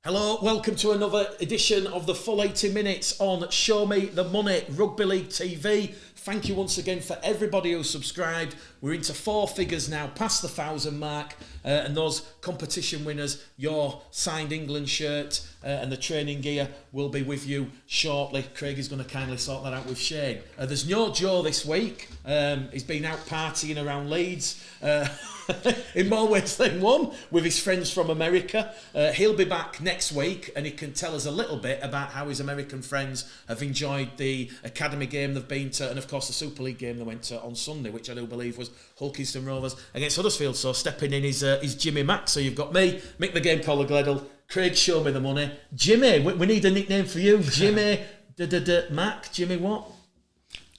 Hello, welcome to another edition of the full 80 minutes on Show Me the Money Rugby League TV. Thank you once again for everybody who subscribed. We're into four figures now, past the 1,000 mark, and those competition winners, your signed England shirt and the training gear will be with you shortly. Craig is going to kindly sort that out with Shane. There's no Joe this week. He's been out partying around Leeds. In more ways than one, with his friends from America. He'll be back next week and he can tell us a little bit about how his American friends have enjoyed the academy game they've been to, and of course the Super League game they went to on Sunday, which I do believe was Hull Kingston Rovers against Huddersfield. So stepping in is Jimmy Mack. So you've got me, Mick the Game Collar Gledel, Craig Show Me the Money, Jimmy, we need a nickname for you, Jimmy Mack, Jimmy what?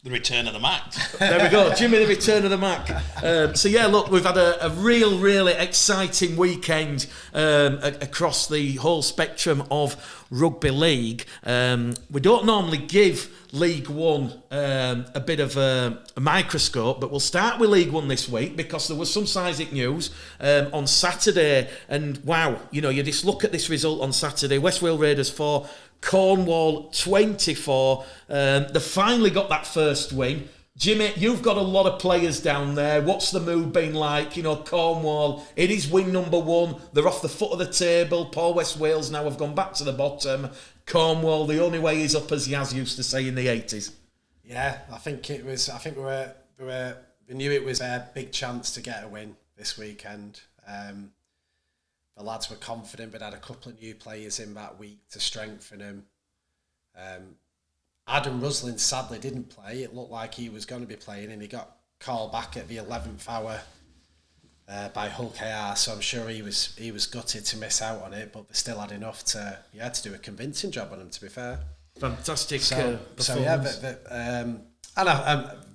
The return of the Mac. There we go, Jimmy the return of the Mac. So yeah, look, we've had a really exciting weekend across the whole spectrum of rugby league. We don't normally give League One a bit of a microscope, but we'll start with League One this week because there was some seismic news on Saturday, and wow, you just look at this result on Saturday. West Wales Raiders 4, Cornwall 24. They finally got that first win. Jimmy, you've got a lot of players down there. What's the mood been like? Cornwall, it is win number one. They're off the foot of the table. Poor West Wales now have gone back to the bottom. Cornwall, the only way is up, as Yaz used to say in the 80s. Yeah, I think it was. I think we knew it was a big chance to get a win this weekend. The lads were confident, but had a couple of new players in that week to strengthen them. Adam Ruslin sadly didn't play. It looked like he was going to be playing, and he got called back at the 11th hour by Hull KR. So I'm sure he was gutted to miss out on it, but they still had enough to do a convincing job on him. To be fair, fantastic. So yeah, and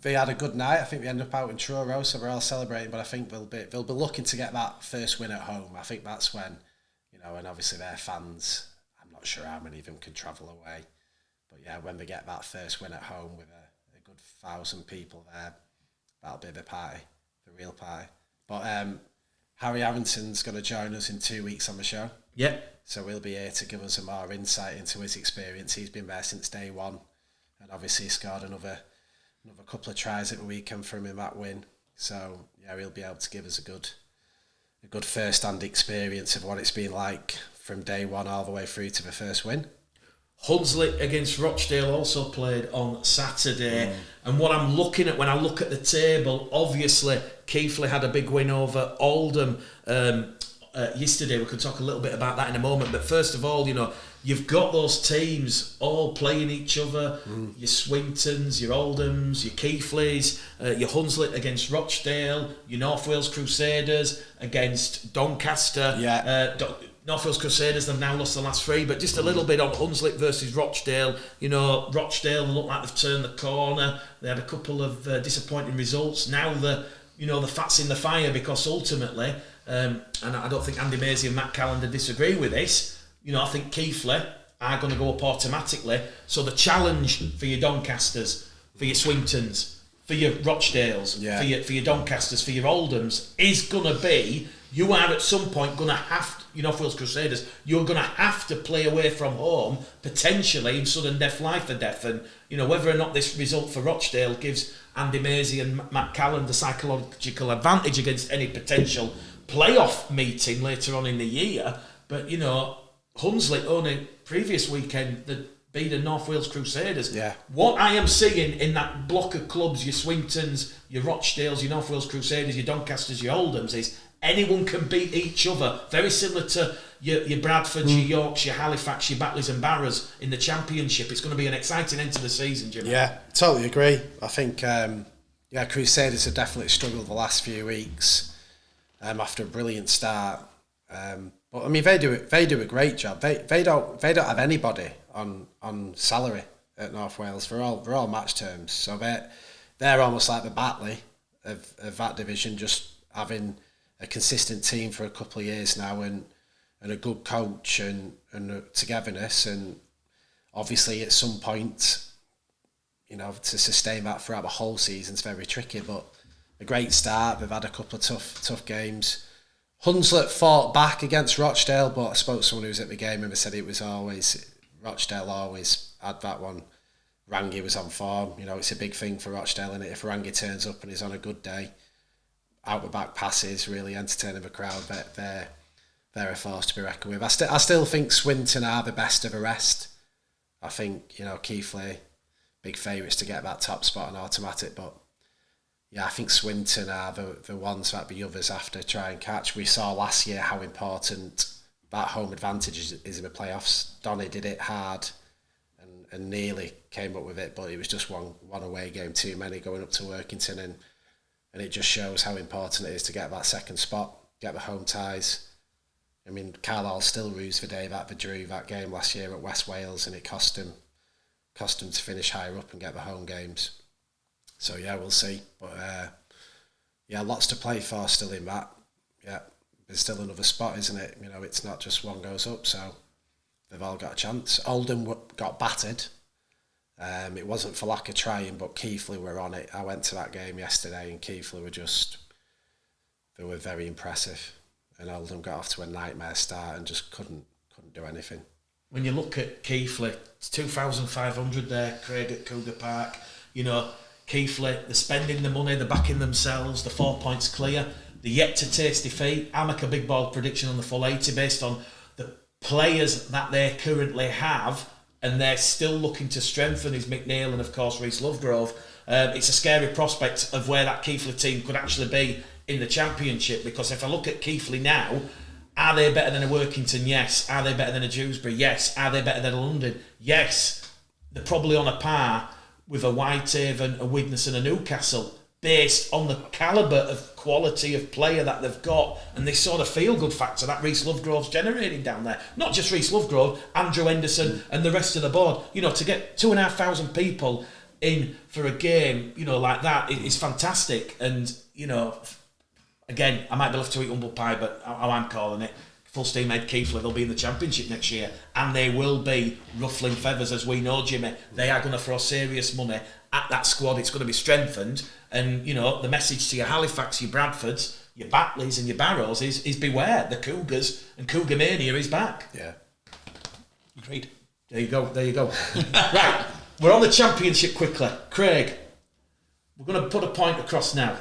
they had a good night. I think they ended up out in Truro, so we're all celebrating. But I think they'll be looking to get that first win at home. I think that's when, and obviously their fans. I'm not sure how many of them can travel away, but yeah, when they get that first win at home with a good 1,000 people there, that'll be the party, the real party. But Harry Harrington's going to join us in 2 weeks on the show. Yeah. So he'll be here to give us some more insight into his experience. He's been there since day one, and obviously scored another couple of tries at the weekend for him in that win. So yeah, he'll be able to give us a good first-hand experience of what it's been like from day one all the way through to the first win. Hunslet against Rochdale also played on Saturday, and what I'm looking at when I look at the table, obviously Keighley had a big win over Oldham yesterday. We could talk a little bit about that in a moment, but first of all, you've got those teams all playing each other. Your Swintons, your Oldhams, your Keighley's, your Hunslet against Rochdale, your North Wales Crusaders against Doncaster. Yeah. North Wales Crusaders, they've now lost the last three, but just a little bit on Hunslet versus Rochdale. Rochdale look like they've turned the corner. They had a couple of disappointing results. Now the fat's in the fire, because ultimately, and I don't think Andy Maisie and Matt Callender disagree with this, I think Keighley are going to go up automatically. So the challenge for your Doncasters, for your Swintons, for your Rochdales, for your Doncasters, for your Oldhams is going to be, you are at some point going to have to, North Wales Crusaders, you're going to have to play away from home, potentially in sudden death, life or death. And, whether or not this result for Rochdale gives Andy Maisie and Matt Callan the psychological advantage against any potential playoff meeting later on in the year. But, Hunslet only previous weekend that beat the North Wales Crusaders. Yeah. What I am seeing in that block of clubs, your Swintons, your Rochdales, your North Wales Crusaders, your Doncasters, your Oldhams, is anyone can beat each other. Very similar to your Bradfords, your Yorks, your Halifax, your Batleys and Barras in the Championship. It's going to be an exciting end to the season, Jimmy. Yeah, totally agree. I think, Crusaders have definitely struggled the last few weeks after a brilliant start. But I mean, they do a great job. They don't have anybody on salary at North Wales. They're all match terms. So they're almost like the Batley of that division, just having a consistent team for a couple of years now, and a good coach and togetherness. And obviously at some point, to sustain that throughout the whole season is very tricky. But a great start. They've had a couple of tough games. Hunslet fought back against Rochdale, but I spoke to someone who was at the game and they said it was always, Rochdale always had that one. Rangi was on form. You know, it's a big thing for Rochdale, isn't it? If Rangi turns up and he's on a good day, out the back passes, really entertaining the crowd, but they're a force to be reckoned with. I still think Swinton are the best of the rest. I think, you know, Keighley, big favourites to get that top spot on automatic, but yeah, I think Swinton are the ones that the others have to try and catch. We saw last year how important that home advantage is in the playoffs. Donny did it hard and nearly came up with it, but it was just one away game too many going up to Workington, and it just shows how important it is to get that second spot, get the home ties. I mean, Carlisle still rues the day that they drew that game last year at West Wales, and it cost them to finish higher up and get the home games. So yeah, we'll see. But yeah, lots to play for still in that. Yeah, there's still another spot, isn't it? You know, it's not just one goes up, so they've all got a chance. Oldham got battered. It wasn't for lack of trying, but Keighley were on it. I went to that game yesterday, and Keighley they were very impressive. And Oldham got off to a nightmare start and just couldn't do anything. When you look at Keighley, it's 2,500 there, Craig, at Cougar Park. You know, Keighley, they're spending the money, they're backing themselves, the 4 points clear, they're yet to taste defeat. I make a big bold prediction on the full 80 based on the players that they currently have, and they're still looking to strengthen, is McNeil and of course Reece Lovegrove. It's a scary prospect of where that Keighley team could actually be in the Championship, because if I look at Keighley now, are they better than a Workington? Yes. Are they better than a Dewsbury? Yes. Are they better than a London? Yes. They're probably on a par with a Whitehaven, a Widnes and a Newcastle, based on the calibre of quality of player that they've got and this sort of feel-good factor that Reece Lovegrove's generating down there. Not just Reece Lovegrove, Andrew Henderson and the rest of the board. You know, to get 2,500 people in for a game, you know, like that is fantastic. And, you know, again, I might be left to eat humble pie, but how I'm calling it, full steam ahead Keighley, they'll be in the Championship next year, and they will be ruffling feathers, as we know, Jimmy. They are going to throw serious money at that squad. It's going to be strengthened, and, you know, the message to your Halifax, your Bradfords, your Batleys and your Barrows is beware. The Cougars and Cougar Mania is back. Yeah. Agreed. There you go. Right, we're on the Championship quickly. Craig, we're going to put a point across now.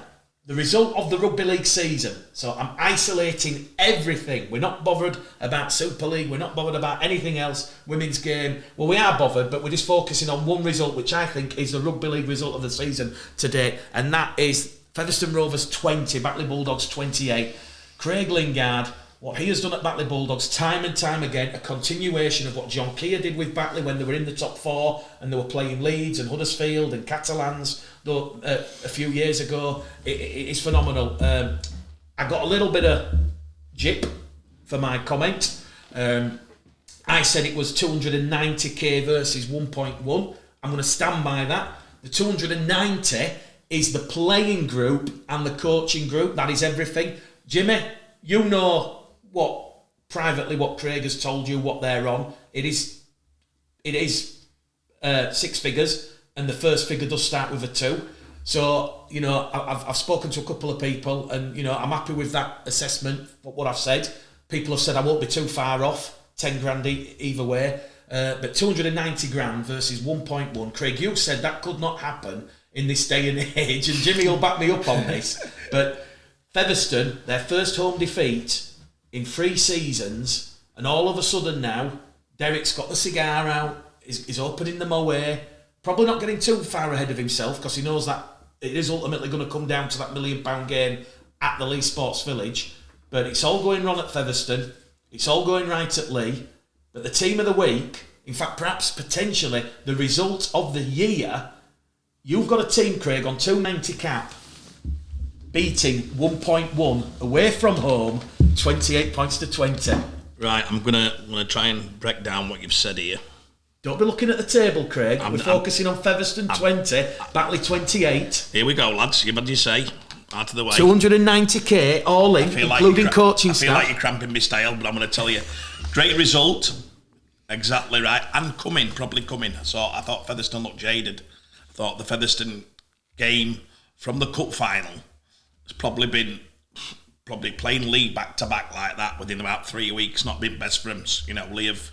The result of the Rugby League season. So I'm isolating everything. We're not bothered about Super League. We're not bothered about anything else. Women's game. Well, we are bothered, but we're just focusing on one result, which I think is the Rugby League result of the season today, and that is Featherstone Rovers 20, Batley Bulldogs 28. Craig Lingard, what he has done at Batley Bulldogs time and time again, a continuation of what John Keir did with Batley when they were in the top four and they were playing Leeds and Huddersfield and Catalans a few years ago. It's phenomenal. I got a little bit of jip for my comment. I said it was 290k versus 1.1. I'm going to stand by that. The 290 is the playing group and the coaching group. That is everything. Jimmy, you know what Craig has told you, what they're on. It is 6 figures, and the first figure does start with a 2. So, you know, I've spoken to a couple of people, and, you know, I'm happy with that assessment, what I've said. People have said I won't be too far off, 10 grand either way. But 290 grand versus 1.1. Craig, you said that could not happen in this day and age, and Jimmy will back me up on this. But Featherstone, their first home defeat in 3 seasons, and all of a sudden now, Derek's got the cigar out, is opening them away, probably not getting too far ahead of himself, because he knows that it is ultimately going to come down to that £1 million game at the Lee Sports Village. But it's all going wrong at Featherstone, it's all going right at Lee, but the team of the week, in fact perhaps potentially the result of the year, you've got a team, Craig, on 290 cap, beating 1.1 away from home, 28 points to 20. Right, I'm gonna try and break down what you've said here. Don't be looking at the table, Craig. We're focusing on Featherstone 20, Batley 28. Here we go, lads. What do you say? Out of the way. 290k all in, including coaching staff. I feel like you're cramping my style, but I'm going to tell you. Great result. Exactly right. And probably coming. So I thought Featherstone looked jaded. I thought the Featherstone game from the cup final has probably probably playing Lee back to back like that within about 3 weeks, not been best for them. You know, Lee of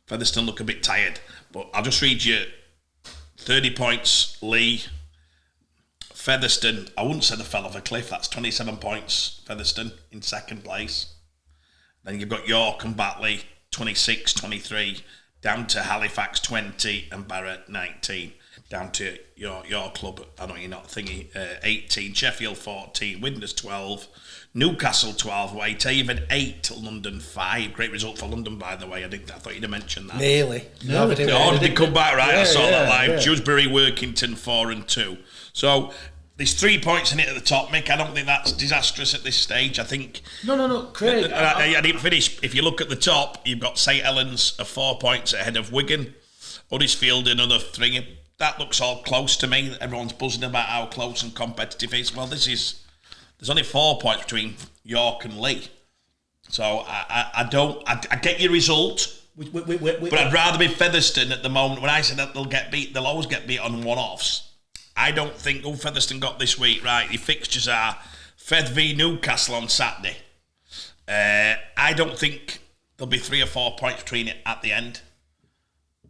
Featherstone look a bit tired. But I'll just read you 30 points, Lee. Featherstone, I wouldn't say they fell off a cliff. That's 27 points, Featherstone in second place. Then you've got York and Batley, 26, 23. Down to Halifax, 20, and Barrett, 19. Down to your club, I know you're not thingy, 18. Sheffield, 14. Widnes, 12. Newcastle, 12. Whitehaven, 8. London, 5. Great result for London, by the way. I thought you'd have mentioned that. Nearly. No, they Did come back, right? Yeah, I saw that live. Yeah. Dewsbury, Workington, 4 and 2. So there's 3 points in it at the top, Mick. I don't think that's disastrous at this stage. I think... No, Craig. I didn't finish. If you look at the top, you've got St Helens of 4 points ahead of Wigan. Huddersfield, another 3. That looks all close to me. Everyone's buzzing about how close and competitive it is. Well, there's only 4 points between York and Lee. So I get your result. But I'd rather be Featherstone at the moment. When I say that they'll always get beat on one-offs. I don't think Featherstone got this week right. The fixtures are Fed v Newcastle on Saturday. I don't think there'll be 3 or 4 points between it at the end.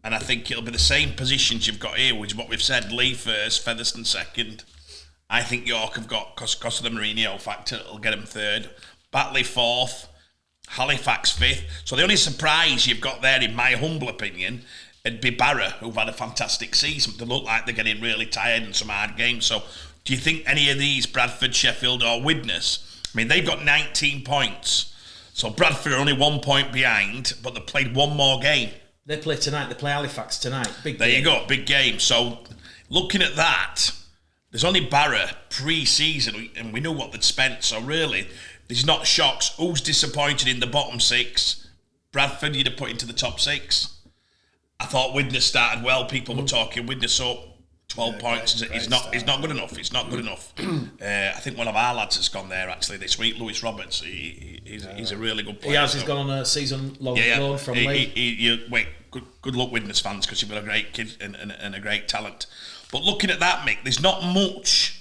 And I think it'll be the same positions you've got here, which is what we've said. Lee first, Featherstone second. I think York have got, because of the Mourinho factor, it'll get them third. Batley fourth. Halifax fifth. So the only surprise you've got there, in my humble opinion, it'd be Barra, who've had a fantastic season. They look like they're getting really tired in some hard games. So do you think any of these, Bradford, Sheffield or Widnes, I mean, they've got 19 points. So Bradford are only 1 point behind, but they've played one more game. They play tonight. They play Halifax tonight. Big there game. You go, big game. So looking at that, there's only Barra pre-season, and we know what they'd spent. So really, there's not shocks. Who's disappointed in the bottom 6? Bradford, you'd have put into the top 6. I thought Widnes started well. People were talking Widnes up 12 points. It's not good enough. It's not good enough. I think one of our lads has gone there actually this week. Lewis Roberts. He's a really good player. He's gone on a season-long loan from Lee. Good luck, Widnes fans, because you've got a great kid and a great talent. But looking at that, Mick, there's not much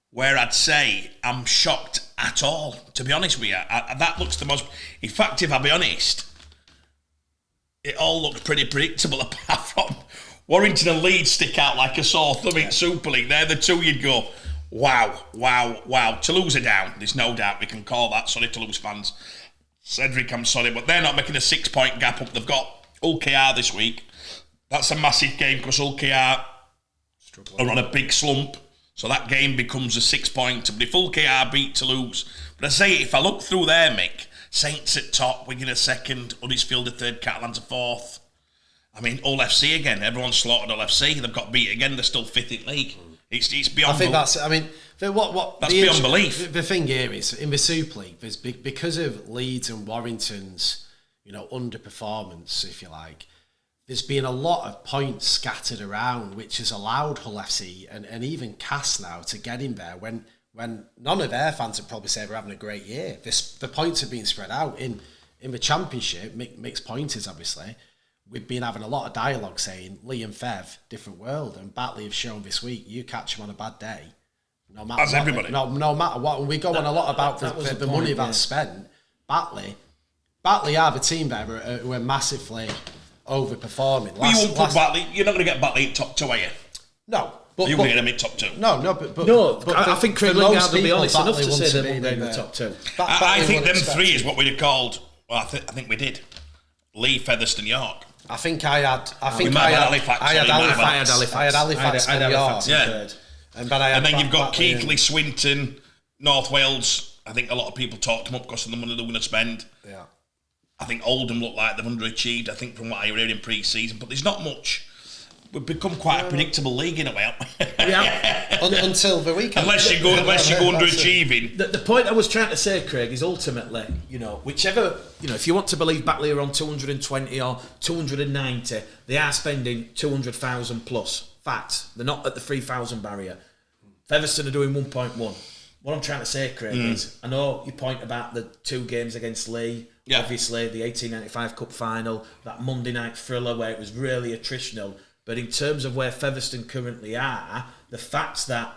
where I'd say I'm shocked at all. To be honest with you, that looks the most. In fact, if I'll be honest, it all looks pretty predictable apart from Warrington and Leeds stick out like a sore thumb in Super League. They're the two you'd go, wow. Toulouse are down. There's no doubt we can call that. Sorry, Toulouse fans. Cedric, I'm sorry, but they're not making a 6-point gap up. They've got Hull KR this week. That's a massive game because Hull KR are on a big slump. So that game becomes a 6-pointer. But if Hull KR beat Toulouse, but I say if I look through there, Mick, Saints at top, Wigan a second, Huddersfield a third, Catalans a fourth. I mean, Hull FC again. Everyone's slaughtered Hull FC. They've got beat again. They're still fifth in league. It's beyond. I think that's. I mean, that's beyond belief. The thing here is in the Super League, there's because of Leeds and Warrington's, underperformance, if you like. There's been a lot of points scattered around, which has allowed Hull FC and even Cass now to get in there when none of their fans would probably say they're having a great year. The points have been spread out in the Championship, mixed pointers obviously. We've been having a lot of dialogue saying Lee and Fev, different world, and Batley have shown this week you catch them on a bad day. No matter That's what, everybody. No matter what, and we go on a lot about the money that's spent. Batley are the team there who are massively overperforming. You won't put Batley. You're not going to get Batley in top 2, are you? No. But, you're going to get them in top 2. But I think Craig Lingard will be honest enough to say they'll they'll be in the top 2. I think them 3 is what we'd have called. Well, I think we did. Lee, Featherstone, York. I had Halifax and York. Yeah. And then you've got Keighley, Swinton, North Wales. I think a lot of people talked them up because of the money they're going to spend. Yeah. I think Oldham look like they've underachieved, I think, from what I heard in pre-season. But there's not much. We've become quite a predictable league in a way, haven't we? Yeah. Until the weekend. Unless you go underachieving. The point I was trying to say, Craig, is ultimately, whichever, if you want to believe Batley are on 220 or 290, they are spending 200,000 plus. Fact. They're not at the 3,000 barrier. Featherstone are doing 1.1. What I'm trying to say, Craig, is I know your point about the 2 games against Lee. Yeah. Obviously, the 1895 Cup final, that Monday night thriller where it was really attritional. But in terms of where Featherstone currently are, the fact that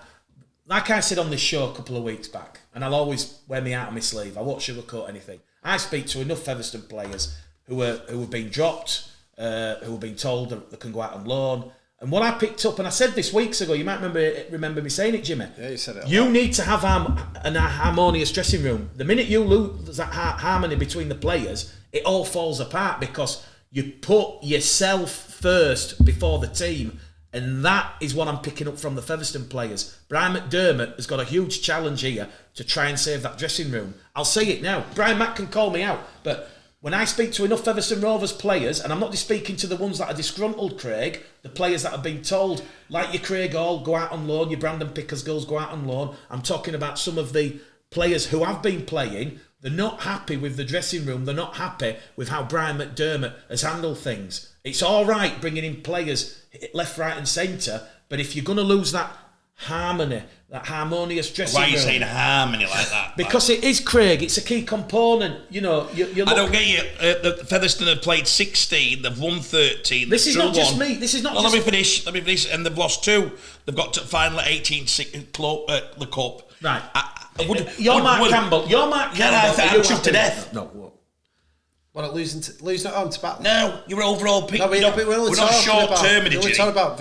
like I said on this show a couple of weeks back, and I'll always wear me out on my sleeve. I won't sugarcoat anything. I speak to enough Featherstone players who have been dropped, who have been told that they can go out on loan. And what I picked up, and I said this weeks ago, you might remember me saying it, Jimmy. Yeah, you said it. You need to have a harmonious dressing room. The minute you lose that harmony between the players, it all falls apart because you put yourself first before the team. And that is what I'm picking up from the Featherstone players. Brian McDermott has got a huge challenge here to try and save that dressing room. I'll say it now. Brian Mack can call me out, but when I speak to enough Featherstone Rovers players, and I'm not just speaking to the ones that are disgruntled, Craig, the players that have been told, like your Craig Hall, go out on loan, your Brandon Pickersgills, go out on loan. I'm talking about some of the players who have been playing. They're not happy with the dressing room. They're not happy with how Brian McDermott has handled things. It's all right bringing in players left, right and centre, but if you're going to lose that harmony, that harmonious dressing room... Why are you saying harmony like that? Because it is, Craig. It's a key component. You know, you I don't get you. The Featherstone have played 16. They've won 13. This is not just me. This is not just... Let me finish. And they've lost 2. They've got to final at 18 the Cup. Right. You're Mark Campbell. You're Mark Campbell. I'm chuffed to death. No, what? Well, losing at home to Batley. No, you're overall pick. No, we're not short term in it. We're talking about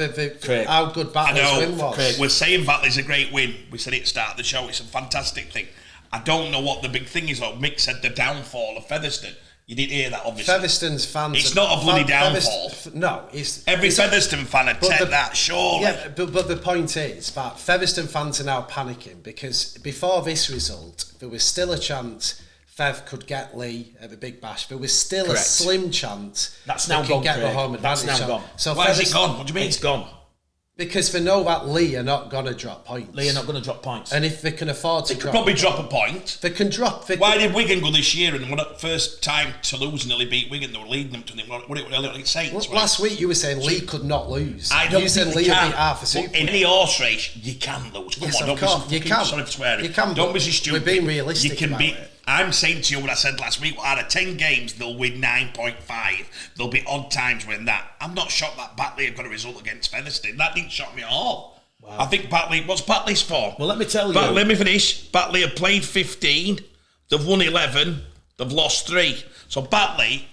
how good Batley's win was. Craig. We're saying Batley's a great win. We said it at the start of the show. It's a fantastic thing. I don't know what the big thing is. Like Mick said, the downfall of Featherstone. You didn't hear that, obviously. Featherstone's fans... It's not a bloody downfall. No, Every Featherstone fan would take that, surely. Yeah, but the point is that Featherstone fans are now panicking because before this result, there was still a chance... Fev could get Lee at the Big Bash. There was still a slim chance that's now gone, get Craig. the home advantage. That's now gone. So why is it gone? What do you mean? It's gone. Because they know that Lee are not going to drop points. Lee are not going to drop points. And if they can afford to they could probably drop a point. They can drop... Why did Wigan go this year and first time Toulouse nearly beat Wigan? They were leading them to them. What it Saints? Last week you were saying Lee could not lose. I don't you think said Lee would beat half a Super. In any horse race, you can lose. Come on, don't be you can. Sorry for swearing. You can. Don't be so stupid. We're being realistic You can about beat... it. I'm saying to you what I said last week. Out of 10 games, they'll win 9.5. There'll be odd times when that. I'm not shocked that Batley have got a result against Featherstone. That didn't shock me at all. Wow. I think Batley... What's Batley's for? Well, let me tell you... Let me finish. Batley have played 15. They've won 11. They've lost 3. So Batley...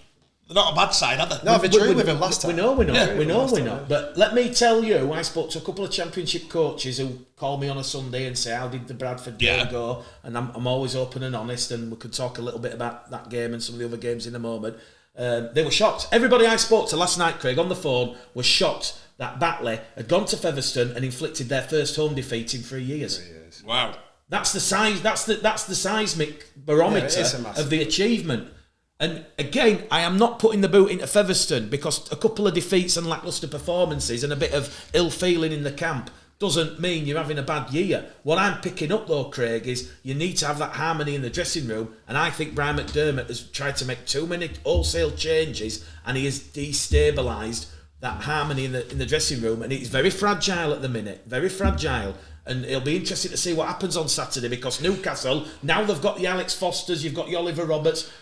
They're not a bad side, are they? No, they drew with him last time. We know. But let me tell you, I spoke to a couple of Championship coaches who call me on a Sunday and say, how did the Bradford game go? And I'm always open and honest, and we could talk a little bit about that game and some of the other games in a moment. They were shocked. Everybody I spoke to last night, Craig, on the phone, was shocked that Batley had gone to Featherstone and inflicted their first home defeat in 3 years. Wow. That's the size. That's the seismic barometer of the achievement. And again, I am not putting the boot into Featherstone because a couple of defeats and lacklustre performances and a bit of ill feeling in the camp doesn't mean you're having a bad year. What I'm picking up though, Craig, is you need to have that harmony in the dressing room, and I think Brian McDermott has tried to make too many wholesale changes and he has destabilised that harmony in the dressing room, and it's very fragile at the minute, very fragile. And it'll be interesting to see what happens on Saturday because Newcastle, now they've got the Alex Fosters, you've got the Oliver Roberts.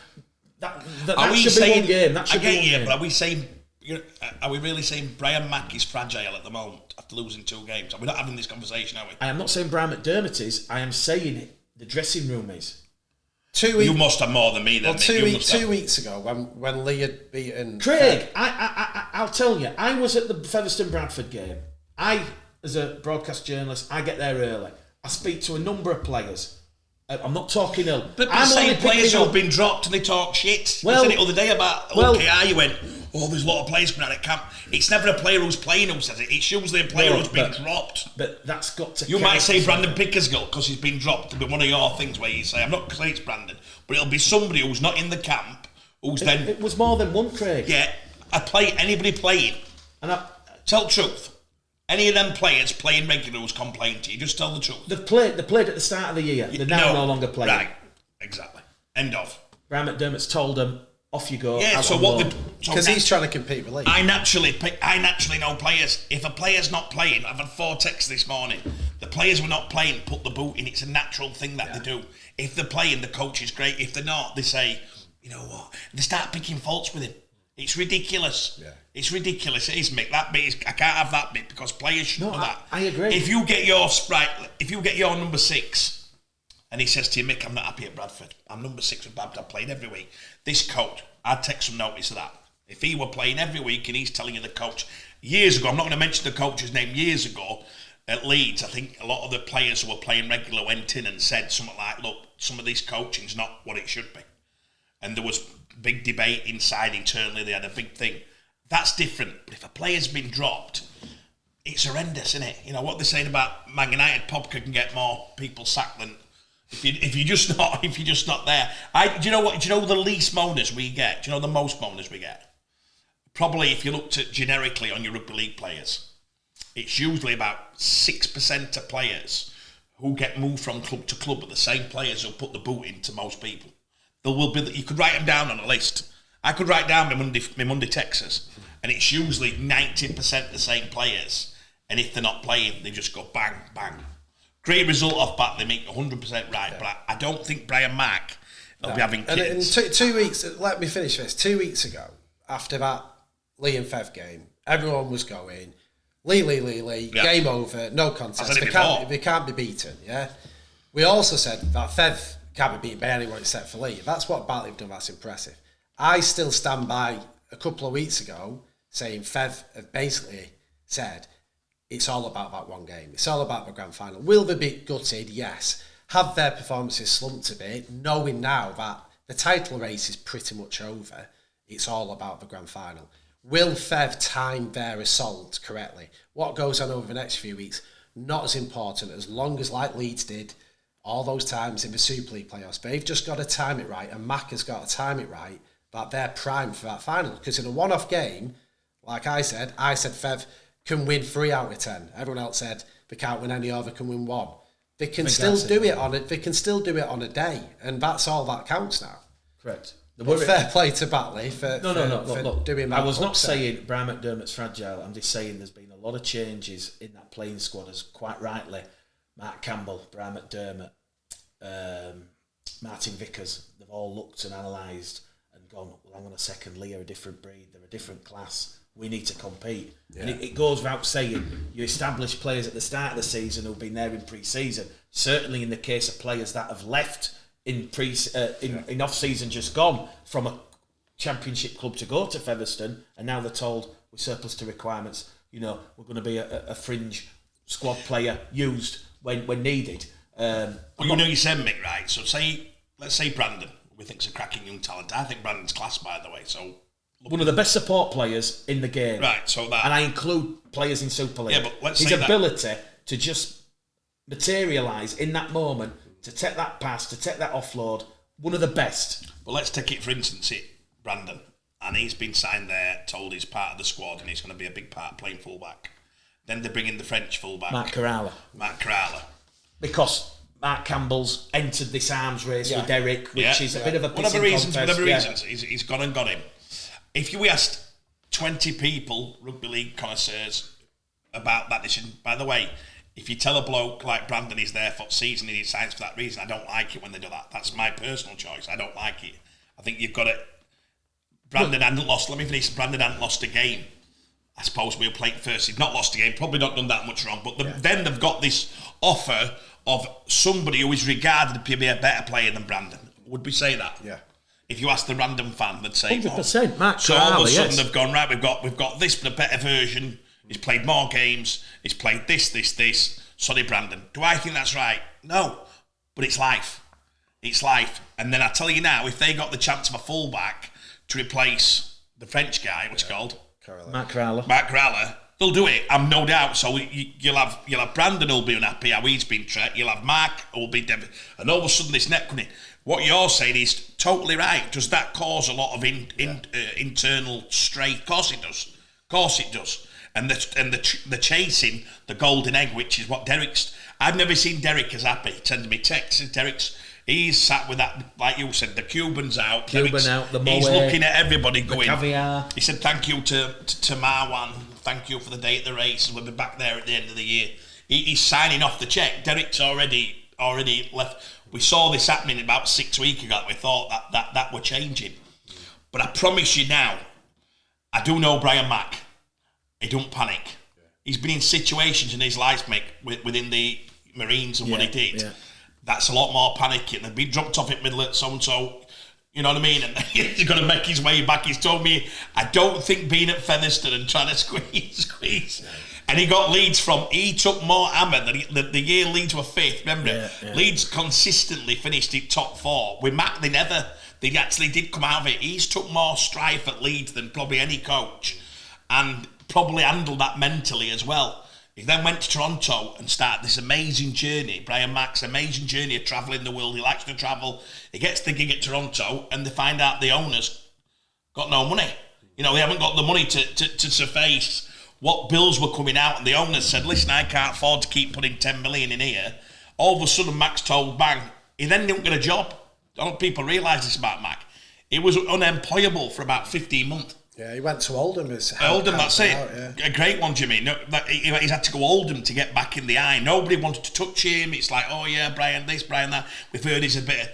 That should be one game. That should be one game. But are we saying? Are we really saying Brian Mack is fragile at the moment after losing 2 games? We're not having this conversation, are we? I am not saying Brian McDermott is. I am saying the dressing room is. 2 weeks. You must have more than me. Then well, 2 weeks ago when Lee had beaten Craig, I'll tell you. I was at the Featherstone Bradford game. As a broadcast journalist, I get there early. I speak to a number of players. I'm not talking ill. But I'm saying players who have been dropped and they talk shit. Well, we said it the other day about OKR. You went, there's a lot of players coming out of camp. It's never a player who's playing who says it. It's usually a player who's been dropped. But that's got to. You might say Brandon Pickersgill because he's been dropped. It'll be one of your things where you say, I'm not saying it's Brandon, but it'll be somebody who's not in the camp who's then. It was more than one, Craig. Yeah, anybody playing. And tell the truth. Any of them players playing regular who's complained to you, just tell the truth. They played at the start of the year. They're now no longer playing. Right, exactly. End of. Brian McDermott's told them, off you go. Yeah, so what? Because he's trying to compete with Lee. I naturally know players. If a player's not playing, I've had 4 texts this morning. The players were not playing, put the boot in. It's a natural thing that they do. If they're playing, the coach is great. If they're not, they say, you know what? They start picking faults with him. It's ridiculous. Yeah. It's ridiculous. It is, Mick. That bit is, I can't have that bit because players should know that. I agree. If you get your number 6, and he says to you, Mick, I'm not happy at Bradford. I'm number 6 with Bradford. I've played every week. This coach, I'd take some notice of that. If he were playing every week and he's telling you the coach years ago, I'm not going to mention the coach's name, years ago at Leeds, I think a lot of the players who were playing regular went in and said something like, look, some of this coaching's not what it should be. And there was big debate inside internally, they had a big thing. That's different. But if a player's been dropped, it's horrendous, isn't it? You know what they're saying about Man United, Popka can get more people sacked than if you're just not there. Do you know the least moaners we get? Do you know the most moaners we get? Probably if you looked at generically on your rugby league players, it's usually about 6% of players who get moved from club to club are the same players who put the boot into most people. There will be, you could write them down on a list. I could write down my Monday Texas, and it's usually 90% the same players. And if they're not playing, they just go bang, bang. Great result off Batley, make 100% right. Yeah. But I don't think Brian Mack will be having kids. And in 2 weeks, let me finish this. 2 weeks ago, after that Lee and Fev game, everyone was going, Lee, yeah. Game over, no contest. They can't be beaten, yeah? We also said that Fev can't be beaten by anyone except for Lee. That's what Batley have done, that's impressive. I still stand by a couple of weeks ago saying Fev have basically said it's all about that one game. It's all about the grand final. Will they be gutted? Yes. Have their performances slumped a bit, knowing now that the title race is pretty much over. It's all about the grand final. Will Fev time their assault correctly? What goes on over the next few weeks, not as important as long as, like Leeds did, all those times in the Super League playoffs. They've just got to time it right, and Mack has got to time it right, that they're primed for that final. Because in a one-off game, like I said Fev can win 3 out of 10. Everyone else said they can't win any other, can win 1. They can still do it on it. They can still do it on a day, and that's all that counts now. Correct. Fair play to Batley for look, doing that. I was not saying Brian McDermott's fragile. I'm just saying there's been a lot of changes in that playing squad, as quite rightly Mark Campbell, Brian McDermott, Martin Vickers, they've all looked and analysed and gone, well, hang on a second, Lee are a different breed, they're a different class. We need to compete. Yeah. And it goes without saying, you establish players at the start of the season who've been there in pre-season. Certainly in the case of players that have left in off-season, just gone from a championship club to go to Featherstone, and now they're told we're surplus to requirements. You know, we're going to be a fringe squad player used when needed. You said Mick, right? So let's say Brandon, we think's a cracking young talent. I think Brandon's class, by the way. So one of the best support players in the game. Right, so that... And I include players in Super League. Yeah, but let's his say ability to just materialise in that moment, to take that pass, to take that offload, one of the best. But let's take it, for instance, Brandon. And he's been signed there, told he's part of the squad, and he's going to be a big part playing fullback. Then they bring in the French fullback. Mark Corrala. Because Mark Campbell's entered this arms race with Derek, which is a bit of a whatever reasons, he's gone and got him. If you asked 20 people, rugby league connoisseurs, about that decision, by the way, if you tell a bloke like Brandon he's there for season and he signs for that reason, I don't like it when they do that. That's my personal choice. I don't like it. I think you've got to... Brandon hadn't lost... Let me finish. Brandon hadn't lost a game. I suppose we'll play first. He's not lost a game. Probably not done that much wrong. But then they've got this offer of somebody who is regarded to be a better player than Brandon. Would we say that? Yeah. If you ask the random fan, they'd say... 100%. Mark So all of a sudden they've gone, right, we've got this, but a better version. He's played more games. He's played this. Sorry, Brandon. Do I think that's right? No. But it's life. It's life. And then I tell you now, if they got the chance of a fullback to replace the French guy, what's he called? Mark Corrala, they'll do it. I'm no doubt. So you'll have Brandon who'll be unhappy how he's been treated. You'll have Mark who'll be dead. And all of a sudden this net coming in. What you're saying is totally right. Does that cause a lot of internal strain? Of course it does. And the chasing the golden egg, which is what Derek's... I've never seen Derek as happy. He sends me texts. He's sat with that, like you said, the Cubans out. The Moe. He's looking at everybody going... The caviar. He said, thank you to Marwan. Thank you for the day at the race. We'll be back there at the end of the year. He's signing off the cheque. Derek's already left. We saw this happening about 6 weeks ago. We thought that were changing. But I promise you now, I do know Brian Mack. He don't panic. Yeah. He's been in situations in his life, Mick, within the Marines and what he did. Yeah. That's a lot more panicking. They've been dropped off at middle at so-and-so, you know what I mean? And he's got to make his way back. He's told me, I don't think being at Featherstone and trying to squeeze. Yeah. And he got Leeds he took more hammer than the year Leeds were 5th, remember? Yeah. Leeds consistently finished in top 4. With Mac, they actually did come out of it. He's took more strife at Leeds than probably any coach, and probably handled that mentally as well. He then went to Toronto and started this amazing journey, Brian Mack's amazing journey of travelling the world. He likes to travel. He gets the gig at Toronto and they find out the owners got no money. They haven't got the money to surface what bills were coming out, and the owners said, listen, I can't afford to keep putting 10 million in here. All of a sudden, Mac's told, bang, he then didn't get a job. I don't know if people realise this about Mac. He was unemployable for about 15 months. Yeah, he went to Oldham. Oldham, that's it. Out, yeah. A great one, Jimmy. No, he's had to go Oldham to get back in the eye. Nobody wanted to touch him. It's like, oh yeah, Brian this, Brian that. We've heard he's a bit.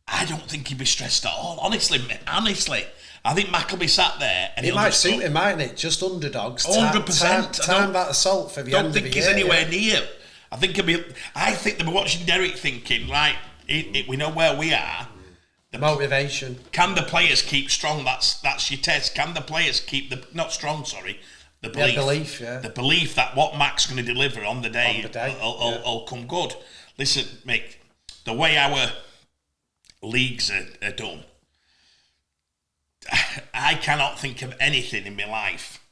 I don't think he'd be stressed at all. Honestly, I think Mac will be sat there, and it might suit him, mightn't it? Just underdogs. 100%. Time that assault for the end of the year. Don't think he's anywhere near. I think they'll be watching Derek, thinking, right, we know where we are. The motivation. Can the players keep strong? That's your test. Can the players keep the belief? Yeah. The belief that what Mac's going to deliver on the day will come good. Listen, Mick, the way our leagues are done, I cannot think of anything in my life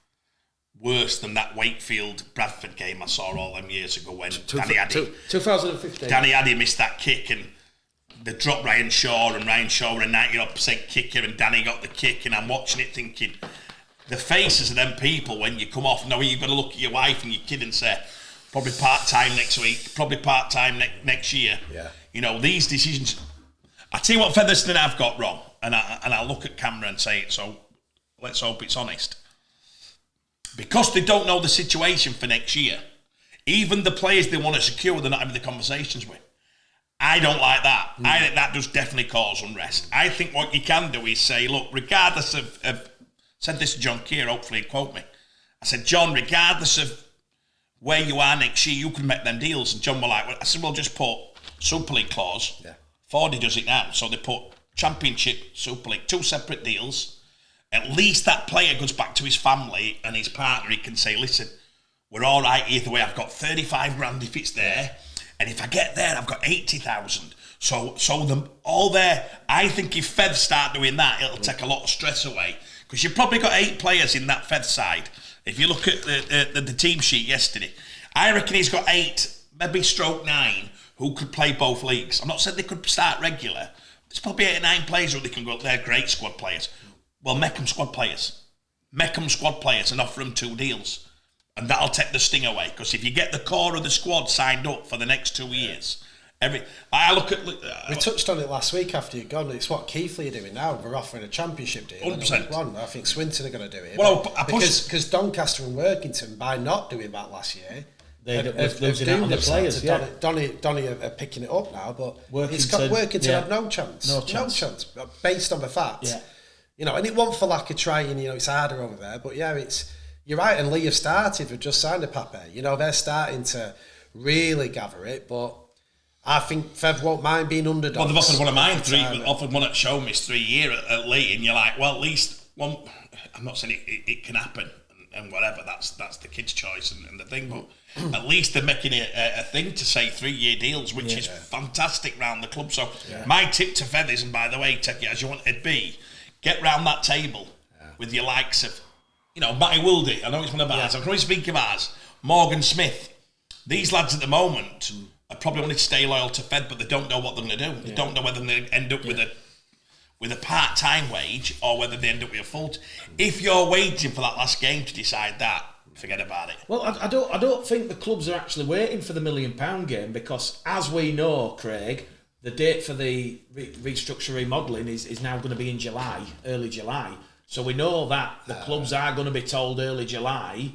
worse than that Wakefield-Bradford game I saw all them years ago when Danny Addy... 2015. Danny Addy missed that kick and they dropped Ryan Shaw were a 90% kicker and Danny got the kick, and I'm watching it thinking, the faces of them people when you come off, knowing you've got to look at your wife and your kid and say, probably part-time next week, probably part-time next year. Yeah. These decisions... I tell you what Featherstone have got wrong, and I look at camera and say it, so let's hope it's honest. Because they don't know the situation for next year, even the players they want to secure, they're not having the conversations with. I don't like that. I think that does definitely cause unrest. I think what you can do is say, look, regardless of said this to John Keir, hopefully he'll quote me. I said, John, regardless of where you are next year, you can make them deals. And John were like, I said, well, just put Super League clause. Yeah. Fordy does it now. So they put Championship, Super League, 2 separate deals. At least that player goes back to his family and his partner. He can say, listen, we're all right either way. I've got 35 grand if it's there. And if I get there, I've got 80,000. So them all there. I think if Fev start doing that, it'll take a lot of stress away. Because you've probably got 8 players in that Fev side. If you look at the team sheet yesterday, I reckon he's got 8, maybe stroke 9, who could play both leagues. I'm not saying they could start regular. There's probably 8 or 9 players who they can go, they're great squad players. Well, make them squad players. Make them squad players and offer them 2 deals. And that'll take the sting away. Because if you get the core of the squad signed up for the next 2 years, I look at... we touched on it last week after you'd gone. It's what Keighley are doing now. We're offering a championship deal. 100%. I think Swinton are going to do it. Well, because Doncaster and Workington, by not doing that last year, they're losing out on the players. Yeah. Donny are picking it up now, but Workington have no chance. No chance. Based on the fact. Yeah. And it wasn't for lack of trying, it's harder over there. But yeah, you're right, and Lee have started. We've just signed a Pape. They're starting to really gather it, but I think Fev won't mind being underdogs. Well, they've offered one of mine, offered one at Show Miss 3 year at Lee, and you're like, well, at least one. I'm not saying it can happen and whatever. That's the kid's choice and the thing, but at least they're making it a thing to say 3-year deals, which is fantastic round the club. So my tip to Fev is, and by the way, take it as you want it to be, get round that table with your likes of, Matty Wildy. I know it's one of ours. I'm going to speak of ours. Morgan Smith. These lads at the moment are probably wanting to stay loyal to Fed, but they don't know what they're going to do. They don't know whether they're going to end up with a part-time wage or whether they end up with a full. If you're waiting for that last game to decide that, forget about it. Well, I don't think the clubs are actually waiting for the £1 million game, because as we know, Craig, the date for the restructure remodelling is now going to be in July, early July. So we know that the clubs are going to be told early July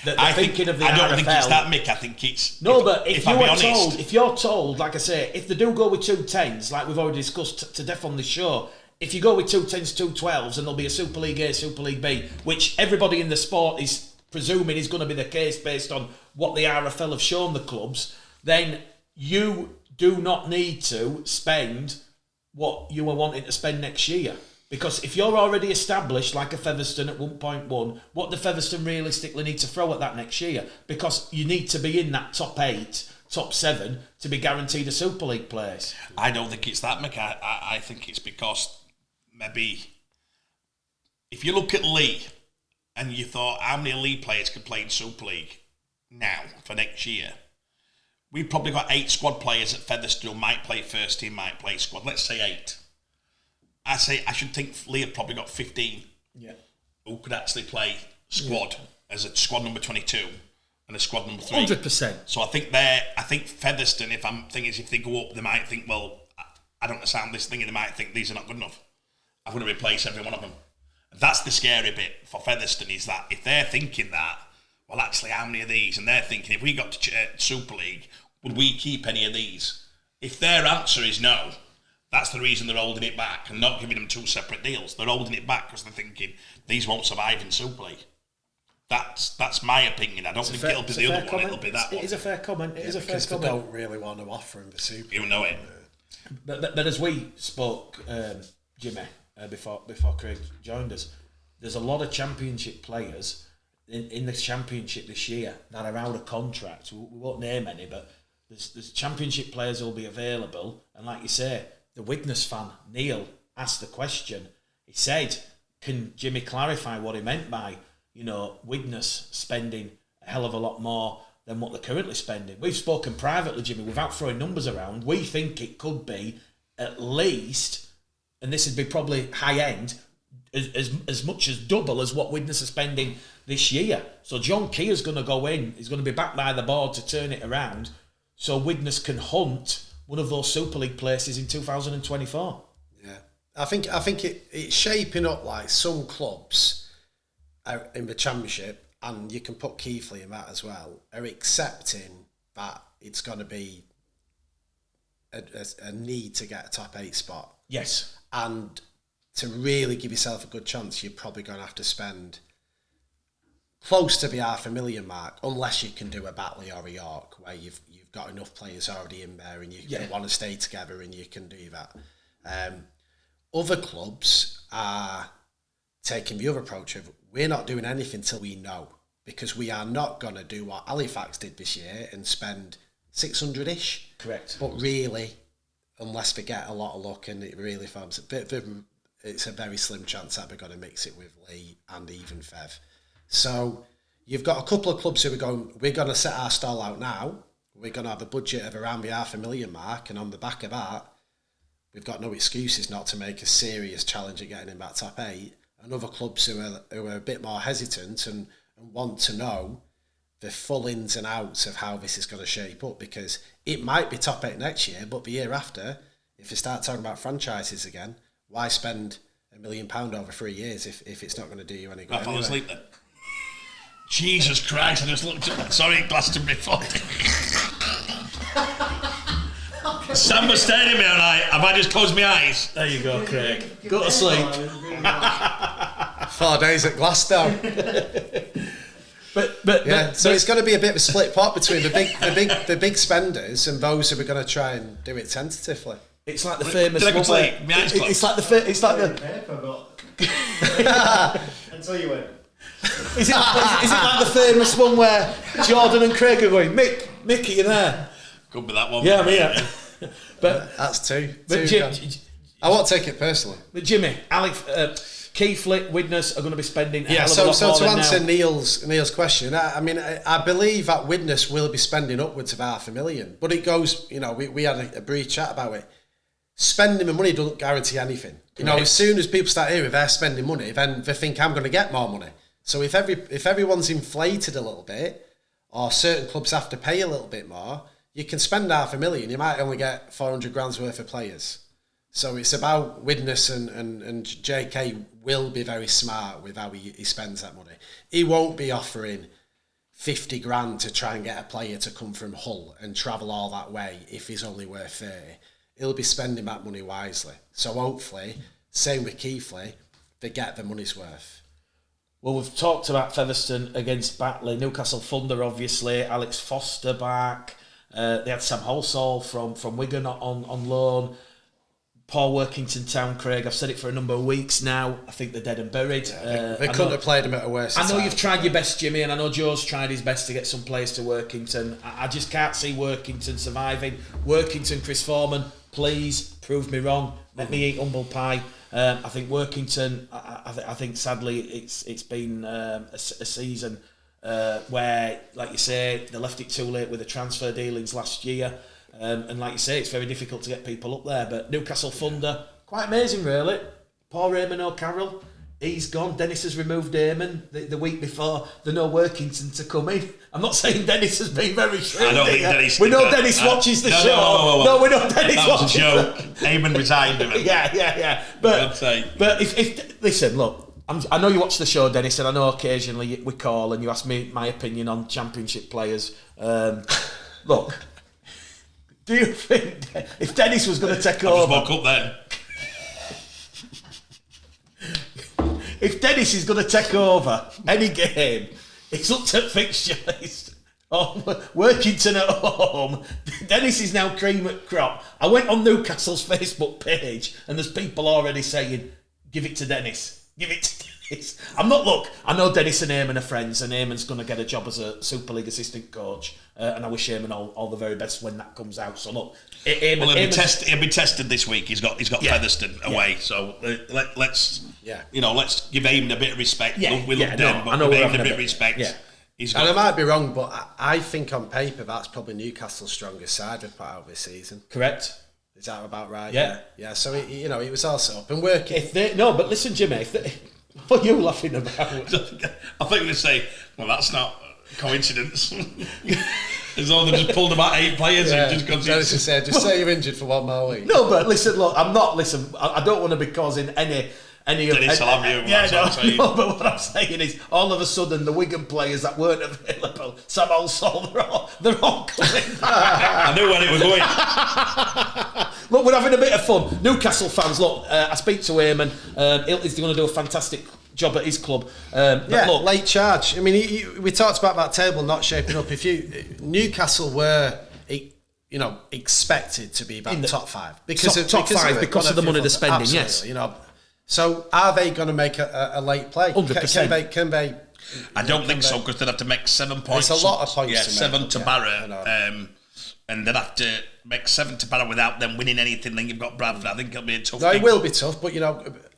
that they're thinking of the RFL. I don't think it's that, Mick. I think it's... No, but if you're told, like I say, if they do go with 2 10s, like we've already discussed to death on the show, if you go with 210s, 212s, and there'll be a Super League A, Super League B, which everybody in the sport is presuming is going to be the case based on what the RFL have shown the clubs, then you do not need to spend what you are wanting to spend next year. Because if you're already established, like a Featherstone at 1.1, what do Featherstone realistically need to throw at that next year? Because you need to be in that top 8, top 7 to be guaranteed a Super League place. I don't think it's that, Mick. I think it's because maybe if you look at Lee and you thought how many Lee players could play in Super League now for next year, we've probably got 8 squad players at Featherstone, might play first team, might play squad. Let's say 8. I should think Lee have probably got 15 who could actually play squad as a squad number 22 and a squad number 3. 100%. So I think Featherstone, if they go up, they might think, well, I don't understand this thing, and they might think these are not good enough. I'm going to replace every one of them. That's the scary bit for Featherstone, is that if they're thinking that, well, actually, how many of these? And they're thinking, if we got to Super League, would we keep any of these? If their answer is no, that's the reason they're holding it back and not giving them 2 separate deals. They're holding it back because they're thinking these won't survive in Super League. That's my opinion. I don't think it'll be the other one. It'll be that one. It is a fair comment. It is a fair comment. They don't really want to offer him the Super League. You know it. But as we spoke, Jimmy, before Craig joined us, there's a lot of Championship players in the Championship this year that are out of contract. We won't name any, but there's Championship players who will be available. And like you say, the Widnes fan, Neil, asked the question. He said, can Jimmy clarify what he meant by, Widnes spending a hell of a lot more than what they're currently spending? We've spoken privately, Jimmy, without throwing numbers around. We think it could be at least, and this would be probably high end, as much as double as what Widnes are spending this year. So John Keir's going to go in. He's going to be backed by the board to turn it around so Widnes can hunt one of those Super League places in 2024. Yeah, I think it's shaping up like some clubs are in the Championship, and you can put Keighley in that as well, are accepting that it's going to be a need to get a top 8 spot. Yes. And to really give yourself a good chance, you're probably going to have to spend close to the $500,000 mark, unless you can do a Batley or a York, where you've got enough players already in there and you want to stay together and you can do that. Other clubs are taking the other approach of, we're not doing anything till we know, because we are not going to do what Halifax did this year and spend 600-ish. Correct. But really, unless they get a lot of luck and it really forms it's a very slim chance that we're going to mix it with Lee and even Fev. So you've got a couple of clubs who are going, we're going to set our stall out now. We're going to have a budget of around the $500,000 mark, and on the back of that, we've got no excuses not to make a serious challenge at getting in that top 8. And other clubs who are a bit more hesitant and want to know the full ins and outs of how this is going to shape up, because it might be top 8 next year, but the year after, if you start talking about franchises again, why spend £1 million over 3 years if it's not going to do you any good? I fell asleep then. Jesus Christ, I just looked at... Sorry, Glastonbury fought. Sam was staring at me and have I just closed my eyes? There you go, Craig. Go to sleep. 4 days at Glasgow. But so it's going to be a bit of a split pot between the big spenders and those who are going to try and do it tentatively. It's like the famous Did I go one to where, sleep? My eyes closed. it's like the paper, but until you went. is it like the famous one where Jordan and Craig are going, Mick, are you there? Could be that one. Yeah, I'm here. But that's two. But I won't take it personally. But Jimmy, Alex, Keighley, Widnes are going to be spending a hell of a so lot more to than answer now. Neil's question, I believe that Widnes will be spending upwards of $500,000, but it goes, we had a brief chat about it. Spending the money doesn't guarantee anything. As soon as people start hearing they're spending money, then they think I'm going to get more money. So if everyone's inflated a little bit, or certain clubs have to pay a little bit more, you can spend $500,000. You might only get 400 grand's worth of players. So it's about Widnes and JK will be very smart with how he spends that money. He won't be offering 50 grand to try and get a player to come from Hull and travel all that way if he's only worth 30. He'll be spending that money wisely. So hopefully Same with Keighley. They get their money's worth. Well, we've talked about Featherstone against Batley, Newcastle Thunder, obviously, Alex Foster back. They had Sam Halsall from Wigan on loan. Paul Workington Town, Craig. I've said it for a number of weeks now. I think they're dead and buried. They couldn't have played him at a worse time. I know you've tried your best, Jimmy, and I know Joe's tried his best to get some players to Workington. I just can't see Workington surviving. Workington, Chris Foreman, please prove me wrong. Let me eat humble pie. I think Workington. I think sadly it's been a season where, like you say, they left it too late with the transfer dealings last year. And like you say, it's very difficult to get people up there. But Newcastle Thunder, quite amazing, really. Paul Raymond O'Carroll, he's gone. Dennis has removed Damon the week before. There's no Workington to come in. I'm not saying Dennis has been very shrewd. I don't think Dennis. We know Dennis watches the show. No, we know Dennis watches. That was a joke. Damon resigned him. Yeah. But if listen, look. I know you watch the show, Dennis, and I know occasionally we call and you ask me my opinion on Championship players. Look. Do you think if Dennis was going to take over... I just woke up then. If Dennis is going to take over any game, it's looked at fixture list. Oh, Workington at home. Dennis is now cream at crop. I went on Newcastle's Facebook page and there's people already saying, give it to Dennis. Give it to Dennis. I know Dennis and Eamon are friends, and Eamon's going to get a job as a Super League assistant coach, and I wish Eamon all the very best when that comes out. So look, he'll be tested this week. He's got Featherstone away, so let's give Eamon a bit of respect. Yeah, we love them, but give Eamon a bit of respect. Yeah. And I might be wrong, but I think on paper that's probably Newcastle's strongest side we've put out this season. Correct. Is that about right? Yeah. So it was also up and working. But listen, Jimmy. What are you laughing about? I think they say, well, that's not a coincidence. As though they just pulled about 8 players and just got to say you're injured for 1 more week. No, but listen, look, I don't want to be causing any Dennis will have you. No, but what I'm saying is, all of a sudden, the Wigan players that weren't available, Sam Halsall, they're all coming. I knew when it was going. Look, we're having a bit of fun. Newcastle fans, look, I speak to Eamon. He's going to do a fantastic job at his club. Look, late charge. I mean, we talked about that table not shaping up. Newcastle were, expected to be about top 5 because of the money they're spending. Absolutely, yes. So are they going to make a late play? 100%. Can they? I don't think so, because they'd have to make 7 points. It's a lot of points. Yeah, to 7 make. to Barra, and they'd have to make 7 to Barra without them winning anything. Then you've got Bradford. I think it'll be a tough. No, it will be tough, but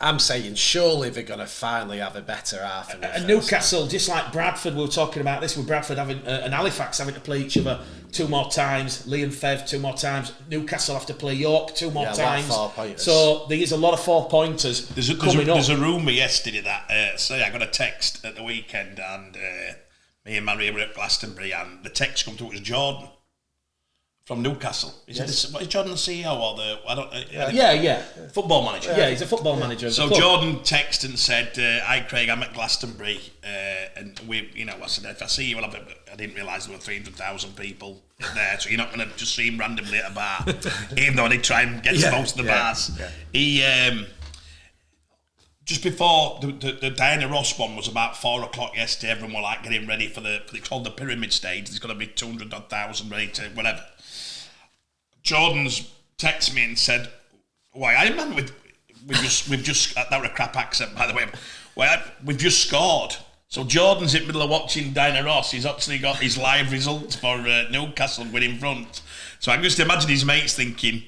I'm saying surely they're going to finally have a better half. And Newcastle, just like Bradford, we were talking about this with Bradford having and Halifax having to play each other 2 more times. Lee and Fev 2 more times. Newcastle have to play York 2 more times. So there is a lot of 4-pointers coming up. There's a rumour yesterday that I got a text at the weekend, and me and Maria were at Glastonbury, and the text come through, it was Jordan from Newcastle. What is Jordan the CEO or the? I don't. Football manager. Yeah, he's a football manager. So Jordan texted and said, "Hi Craig, I'm at Glastonbury, and I said if I see you, I didn't realise there were 300,000 people there, so you're not going to just see him randomly at a bar, even though I did try and get to most of the bars." Yeah. He just before the Diana Ross one was about 4 o'clock yesterday. Everyone were like getting ready for it's called the pyramid stage. There's going to be 200,000 ready to whatever. Jordan's texted me and said, "Why, I man, we've just that were a crap accent, by the way. We've just scored." So Jordan's in the middle of watching Diana Ross. He's actually got his live results for Newcastle winning front. So I can just imagine his mates thinking.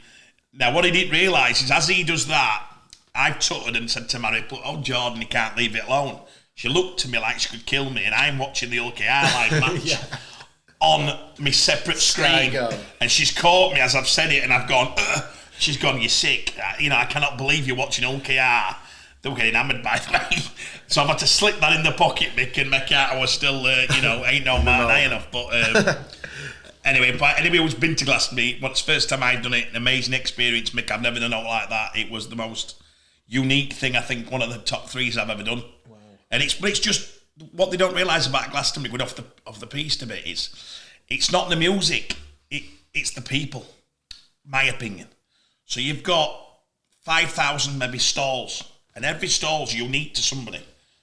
Now, what he didn't realise is, as he does that, I've tutted and said to Mary, "Oh, Jordan, you can't leave it alone." She looked to me like she could kill me, and I'm watching the OKR live match. On my separate screen, and she's caught me as I've said it, and I've gone, "Ugh." She's gone, "You're sick. I cannot believe you're watching OKR. They were getting hammered by me." So I've had to slip that in the pocket, Mick, and make out I was still, ain't no man high enough. But anyway, but anybody who's been to Glastonbury, it's the first time I'd done it, an amazing experience, Mick. I've never done it like that. It was the most unique thing, I think, one of the top 3s I've ever done. Wow. And it's just what they don't realise about Glastonbury, going off the piece a bit, is it's not the music, it's the people, my opinion. So you've got 5,000 maybe stalls, and every stall's unique to somebody.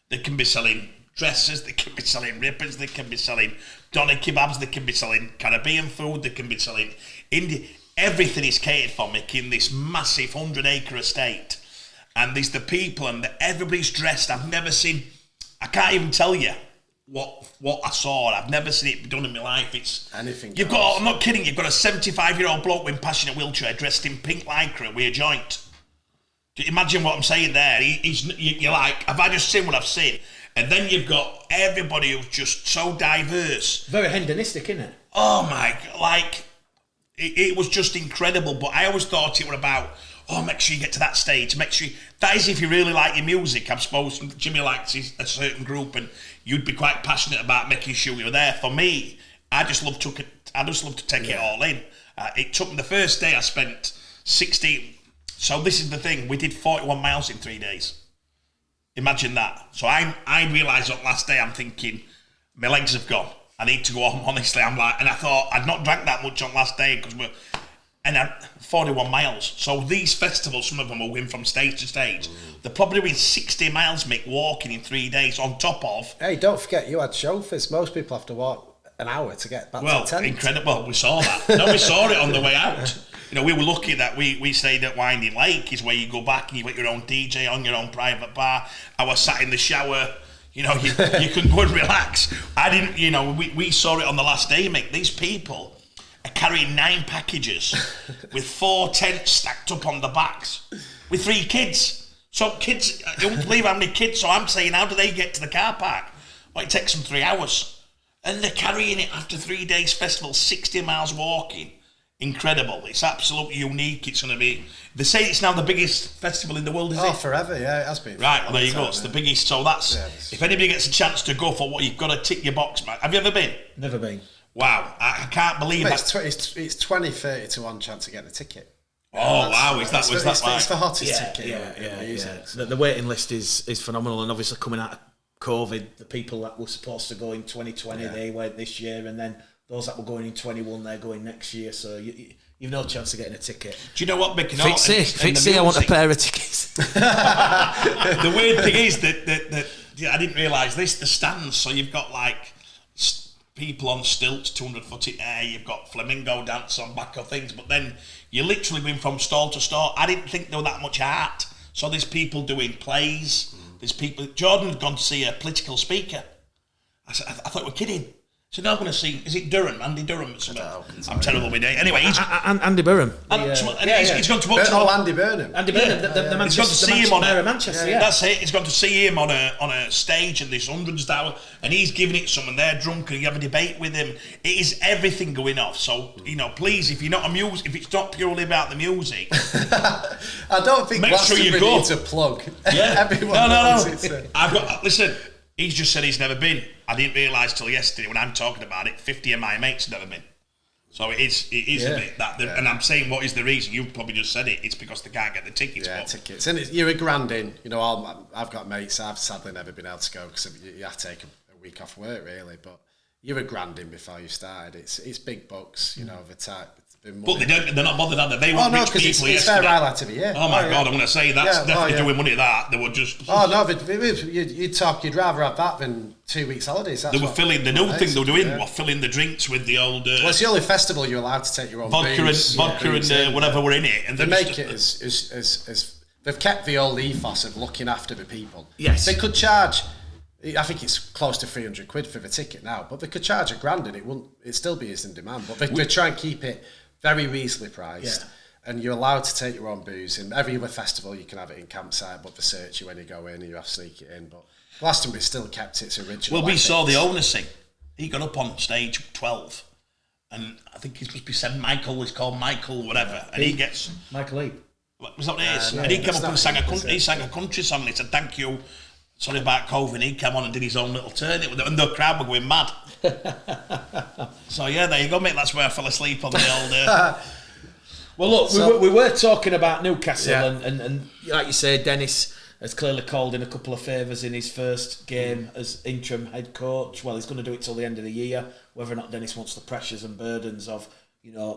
They can be selling dresses, they can be selling ribbons, they can be selling doner kebabs, they can be selling Caribbean food, they can be selling Indian. Everything is catered for, Mick, in this massive 100-acre estate. And there's the people, and everybody's dressed. I've never seen, I can't even tell you what I saw. I've never seen it done in my life. It's anything. You've got, I'm not kidding, you've got a 75-year-old bloke in passion in a wheelchair dressed in pink lycra with a joint. Do you imagine what I'm saying there? You're like, have I just seen what I've seen? And then you've got everybody who's just so diverse. Very hedonistic, isn't it? Oh my, like, it was just incredible. But I always thought it were about, make sure you get to that stage. Make sure that is if you really like your music. I suppose Jimmy likes a certain group, and you'd be quite passionate about making sure you're there. For me, I just love to take it all in. It took me the first day. I spent 16. So this is the thing. We did 41 miles in 3 days. Imagine that. So I realised on last day, I'm thinking, my legs have gone. I need to go home. Honestly, I'm like, and I thought I'd not drank that much on last day because 41 miles. So these festivals, some of them are going from stage to stage. They're probably doing 60 miles, Mick, walking in 3 days on top of. Hey, don't forget you had chauffeurs. Most people have to walk an hour to get back to the tent. Incredible. Well, we saw that. No, we saw it on the way out. You know, we were lucky that we stayed at Winding Lake, is where you go back and you got your own DJ on your own private bar. I was sat in the shower. You know, you can go and relax. I didn't, you know, we saw it on the last day, Mick. These people are carrying 9 packages with 4 tents stacked up on the backs with 3 kids. So kids, you won't believe how many kids. So I'm saying, how do they get to the car park? Well, it takes them 3 hours. And they're carrying it after 3 days festival, 60 miles walking. Incredible. It's absolutely unique. It's going to be, they say it's now the biggest festival in the world, is it? Oh, forever, yeah, it has been. Right, well, there you go. It's the biggest. So that's, if anybody gets a chance to go for what, you've got to tick your box, man. Have you ever been? Never been. Wow, I can't believe that. It's 20, 30 to 1 chance of getting a ticket. Oh, wow, was that like? It's the hottest ticket. Yeah. The waiting list is phenomenal, and obviously coming out of COVID, the people that were supposed to go in 2020, they went this year, and then those that were going in 21, they're going next year, so you've no chance of getting a ticket. Do you know what, Mick? Fixie, I want a pair of tickets. The weird thing is that I didn't realise this, the stands, so you've got like people on stilts, 200 foot in air, you've got flamingo dance on back of things, but then you're literally going from stall to stall. I didn't think there was that much art. So there's people doing plays, there's people, Jordan had gone to see a political speaker. I thought we were kidding. So now I'm going to see, is it Durham, Andy Durham or something? I'm terrible with it. Anyway, he's... Andy Durham. He's gone to watch... Andy Burnham. Andy Burnham, the He's gone to see him on Manchester, That's it. He's gone to see him on a stage, and there's hundreds of, and he's giving it some, and they're drunk, and you have a debate with him. It is everything going off. So, you know, please, if you're not if it's not purely about the music... I don't think Glastonbury needs a plug. Yeah. Everyone knows No. Listen... He's just said he's never been. I didn't realise till yesterday when I'm talking about it, 50 of my mates have never been. So it is a bit that, and I'm saying, what is the reason? You've probably just said it. It's because they can't get the tickets. Yeah, tickets. And you're a grand in. You know, I've got mates. I've sadly never been able to go because you have to take a week off work, really. But you're a grand in before you started. It's big bucks, you know, the type. But they're not bothered, are they? They want rich people. It's fair highlight of the year. Oh my God, I'm going to say that's definitely doing money. That they were just. Oh no, you'd rather have that than 2 weeks holidays. They were filling the new thing they were doing. Were filling the drinks with the old. Well, it's the only festival you're allowed to take your own vodka and whatever were in it, and they make it as they've kept the old ethos of looking after the people. Yes, they could charge. I think it's close to 300 quid for the ticket now, but they could charge £1,000 and it'd still be as in demand. But they try and keep it very reasonably priced, and you're allowed to take your own booze. In every other festival, you can have it in campsite, but they search you when you go in and you have to sneak it in. But Glastonbury still kept its original. Well, we saw the owner sing. He got up on stage 12, and I think he must be said Michael. He's called Michael, whatever, and he gets Michael E. Was that what it is? And he came up and sang a country song. And he said, "Thank you. Sorry about COVID." He came on and did his own little turn, and the crowd were going mad. So yeah, there you go, mate. That's where I fell asleep on the old. Well, look, we were talking about Newcastle, and like you say, Dennis has clearly called in a couple of favours in his first game as interim head coach. Well, he's going to do it till the end of the year. Whether or not Dennis wants the pressures and burdens of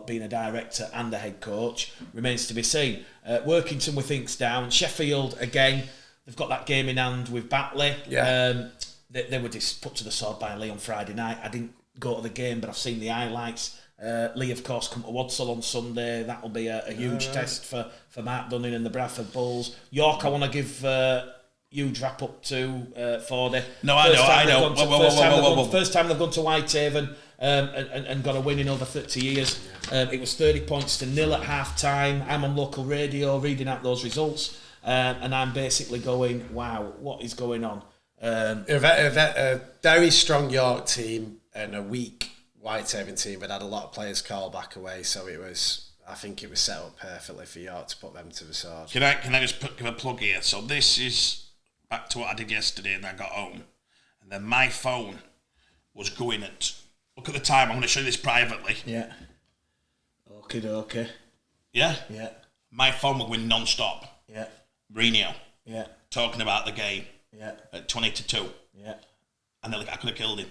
being a director and a head coach remains to be seen. Workington, we think's down. Sheffield, again, they've got that game in hand with Batley. Yeah. They were just put to the sword by Lee on Friday night. I didn't go to the game, but I've seen the highlights. Lee, of course, come to Wadsall on Sunday. That'll be a huge test for Mark Dunning and the Bradford Bulls. York, I want to give huge wrap up to Fordy. No, I know. First time they've gone to Whitehaven and got a win in over 30 years. It was 30 points to 0 at half time. I'm on local radio reading out those results, and I'm basically going, wow, what is going on? A very strong York team and a weak Whitehaven team, but had a lot of players call back away, so I think it was set up perfectly for York to put them to the sword. Can I just give a plug here? So this is back to what I did yesterday, and I got home, and then my phone was going at. Look at the time. I'm going to show you this privately. Yeah. Okay. Yeah. Yeah. My phone was going non-stop. Yeah. Mourinho. Yeah. Talking about the game. Yeah. At 20-2. Yeah. And then I could have killed him.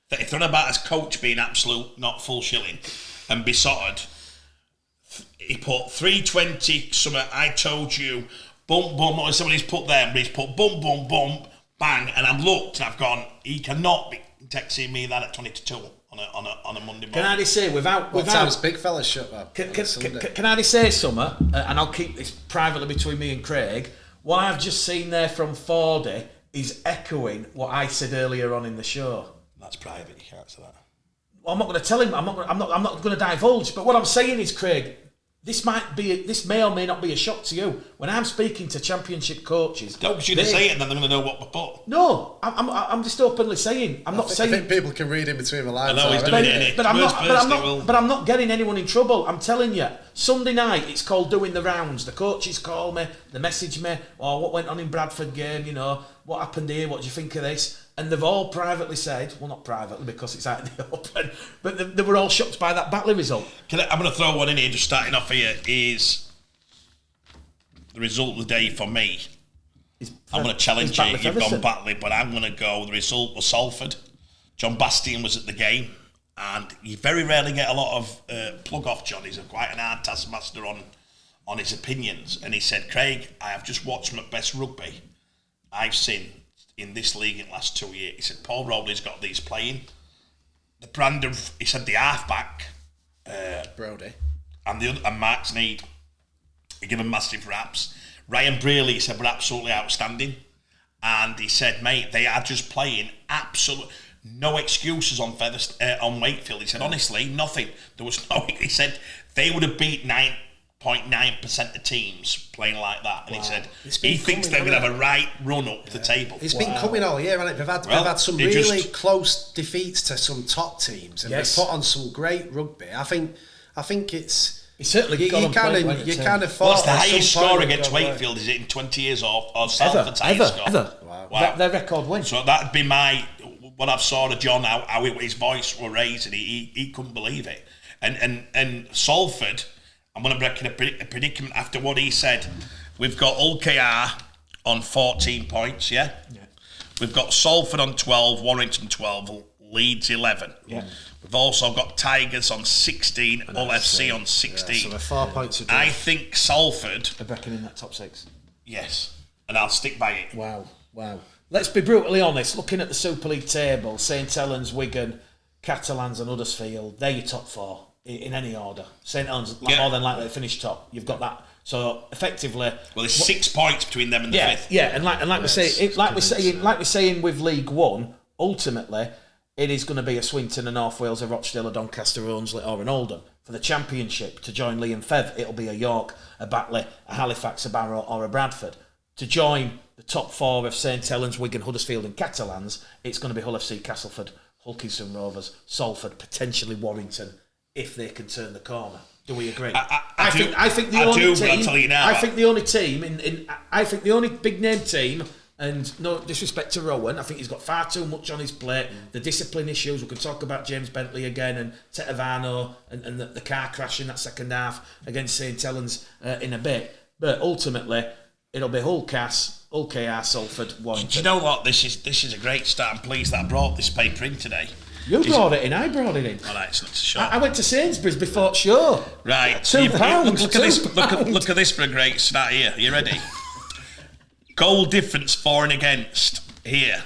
If they're about his coach being absolute, not full shilling, and besotted, he put 320, something, I told you, bump, or somebody's put there, but he's put bump, bang, and I've looked and I've gone, he cannot be texting me that at 20-2 on a Monday morning. Can I just say, without time's big fella shut up? Can I just say something, and I'll keep this privately between me and Craig, what I've just seen there from Fordy is echoing what I said earlier on in the show. That's private, you can't say that. Well, I'm not going to tell him. I'm not going to divulge. But what I'm saying is, Craig, this may or may not be a shock to you. When I'm speaking to Championship coaches, don't you say it, and then they're going to know what to put. No, I'm just openly saying. I think people can read in between the lines. I know he's doing it. But I'm not getting anyone in trouble. I'm telling you. Sunday night, it's called doing the rounds. The coaches call me, they message me, what went on in Bradford game, what happened here, what do you think of this? And they've all privately said, well, not privately because it's out in the open, but they were all shocked by that Batley result. I'm going to throw one in here, just starting off here, is the result of the day for me. I'm going to challenge you. You've gone Batley, but I'm going to go, the result was Salford. John Bastian was at the game, and you very rarely get a lot of plug off John. He's quite an hard taskmaster on his opinions. And he said, Craig, I have just watched my best rugby I've seen in this league in the last 2 years. He said, Paul Rowley's got these playing. The brand of, he said, the halfback, Brody, and Mark Sneed, he gave him massive raps. Ryan Brearley, he said, were absolutely outstanding. And he said, mate, they are just playing absolute, no excuses on on Wakefield. He said, honestly, nothing. There was no, he said, they would have beat 9.9% of teams playing like that. And he said, he thinks they're going to have a right run up the table. It's been coming all year, hasn't it? They've had some really close defeats to some top teams, and they've put on some great rugby. I think it's... certainly you kind of thought... What's the highest score against Wakefield? Is it in 20 years or Salford's highest score? Ever. Wow. Their record win. So that'd be what I've saw of John, how his voice were raised, and he couldn't believe it. And Salford, I'm going to break in a predicament after what he said. We've got Hull KR on 14 points, yeah? We've got Salford on 12, Warrington 12, Leeds 11. Yeah. We've also got Tigers on 16, Hull FC on 16. Yeah, so they're 4 points a I think Salford... are back in that top six. Yes, and I'll stick by it. Wow. Let's be brutally honest. Looking at the Super League table, St Helens, Wigan, Catalans and Huddersfield, they're your top four in any order. St Helens more than likely to finish top. You've got that. So effectively, well, there's 6 points between them and the fifth. Yeah, and like we're saying with League One, ultimately it is going to be a Swinton, a North Wales, a Rochdale, a Doncaster, a Hunslet, or an Oldham. For the Championship, to join Lee and Fev, it'll be a York, a Batley, a Halifax, a Barrow, or a Bradford. To join the top four of St Helens, Wigan, Huddersfield, and Catalans, it's going to be Hull FC, Castleford, Hull Kingston Rovers, Salford, potentially Warrington, if they can turn the corner. Do we agree? I think the only big name team, and no disrespect to Rowan, I think he's got far too much on his plate. The discipline issues, we can talk about James Bentley again, and Tetevano, and the car crash in that second half against St Helens in a bit. But ultimately, it'll be Hull KR, Salford, Warrington. Do you know what? This is a great start. I'm pleased that I brought this paper in today. You brought it in, I brought it in. All right, it's not a shot. I went to Sainsbury's before show. Right. £2. Look at this. Look at this for a great start here. Are you ready? Goal difference for and against here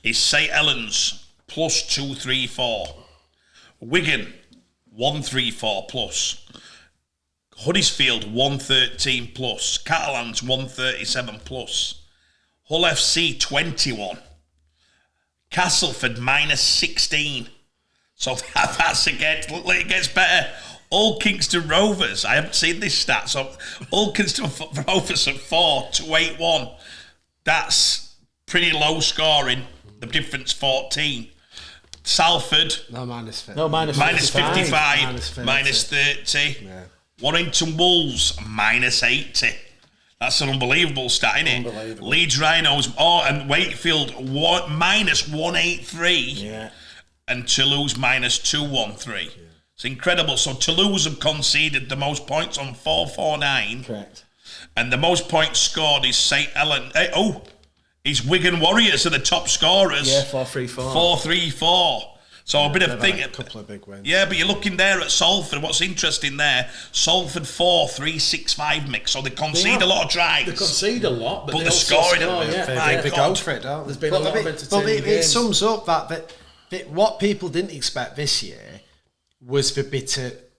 is St Helens plus 234. Wigan 134 plus. Huddersfield 113 plus. Catalans 137 plus. Hull FC 21. Castleford minus 16. So that's again, it gets better. All Kingston Rovers, I haven't seen this stat, so all Kingston Rovers at 4-281. That's pretty low scoring. The difference 14. Salford, minus 50. Minus 55. Minus 30. Yeah. Warrington Wolves, minus 80. That's an unbelievable stat, isn't it? Unbelievable. Leeds Rhinos, and Wakefield, minus 183. Yeah. And Toulouse, minus 213. Yeah. It's incredible. So Toulouse have conceded the most points on 449. Correct. And the most points scored is St. Helens. Is Wigan Warriors are the top scorers. Yeah, 4-3-4. 4-3-4. So a bit of thing. A couple of big wins. Yeah, but you're looking there at Salford. What's interesting there, Salford 4-3-6-5 mix. So they concede a lot of tries. They concede a lot, but they're scoring a bit. They go for it, don't they? There's been a lot of entertaining it sums up that what people didn't expect this year was for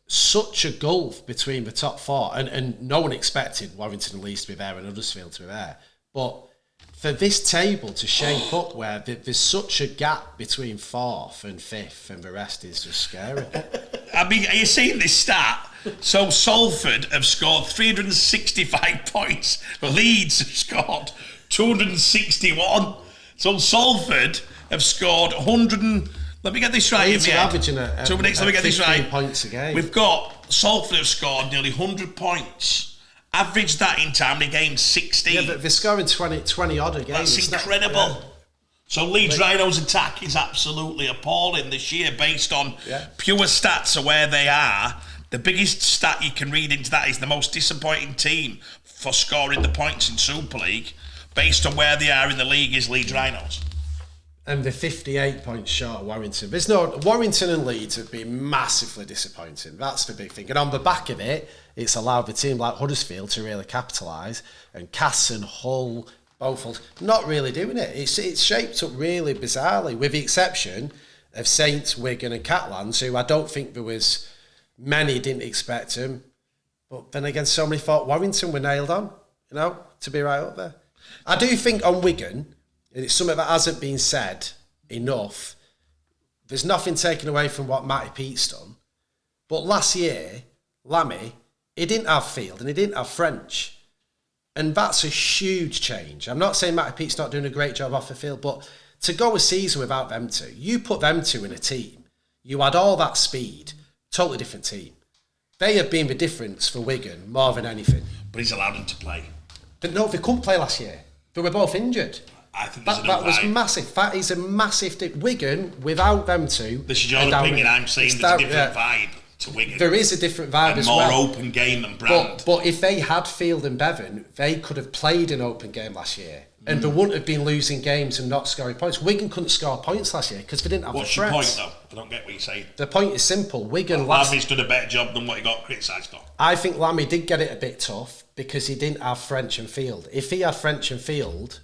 such a gulf between the top four, and no one expected Warrington and Leeds to be there and Huddersfield to be there. But for this table to shape up where there's such a gap between fourth and fifth and the rest is just scary. I mean, are you seeing this stat? So Salford have scored 365 points. Leeds have scored 261. So Salford have scored 100 let me get this right. Leeds are averaging 2 minutes, let me get this right. Points a game. We've got Salford have scored nearly 100 points. Average that into how many games? 16. Yeah, but they're scoring 20 odd a game. That's incredible. So Leeds Rhinos' attack is absolutely appalling this year based on pure stats of where they are. The biggest stat you can read into that is the most disappointing team for scoring the points in Super League based on where they are in the league is Leeds Rhinos. And they're 58 points short of Warrington. Warrington and Leeds have been massively disappointing. That's the big thing. And on the back of it, it's allowed the team like Huddersfield to really capitalise. And Cass and Hull, both not really doing it. It's shaped up really bizarrely, with the exception of Saints, Wigan and Catalans, who I don't think there was many didn't expect them. But then again, so many thought Warrington were nailed on, to be right up there. I do think on Wigan, and it's something that hasn't been said enough, there's nothing taken away from what Matty Pete's done. But last year, Lammy, he didn't have Field and he didn't have French. And that's a huge change. I'm not saying Matty Pete's not doing a great job off the field, but to go a season without them two, you put them two in a team, you had all that speed, totally different team. They have been the difference for Wigan more than anything. But he's allowed them to play. But no, they couldn't play last year. They were both injured. I think that was massive. That is a massive Wigan without them two. This is your opinion. I'm saying there's a different vibe to Wigan. There is a different vibe and as more well. Open game and brand. But if they had Field and Bevan, they could have played an open game last year, and they wouldn't have been losing games and not scoring points. Wigan couldn't score points last year because they didn't have What's the your threats. point though? I don't get what you're saying. The point is simple. Wigan Lammy's done a better job than what he got criticised for. I think Lammy did get it a bit tough because he didn't have French and Field. If he had French and Field,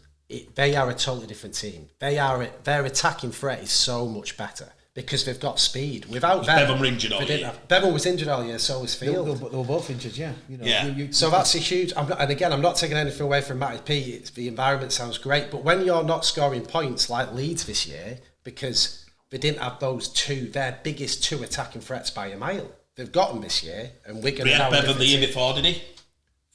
they are a totally different team. Their attacking threat is so much better because they've got speed. Without them, Bevan injured all year. Bevan was injured all year, so was Field. They were both injured, yeah. So that's a huge. I'm not taking anything away from Matty P. The environment sounds great, but when you're not scoring points like Leeds this year because they didn't have those two, their biggest two attacking threats by a mile. They've got them this year, and Wigan. He had Bevan the year before, did he?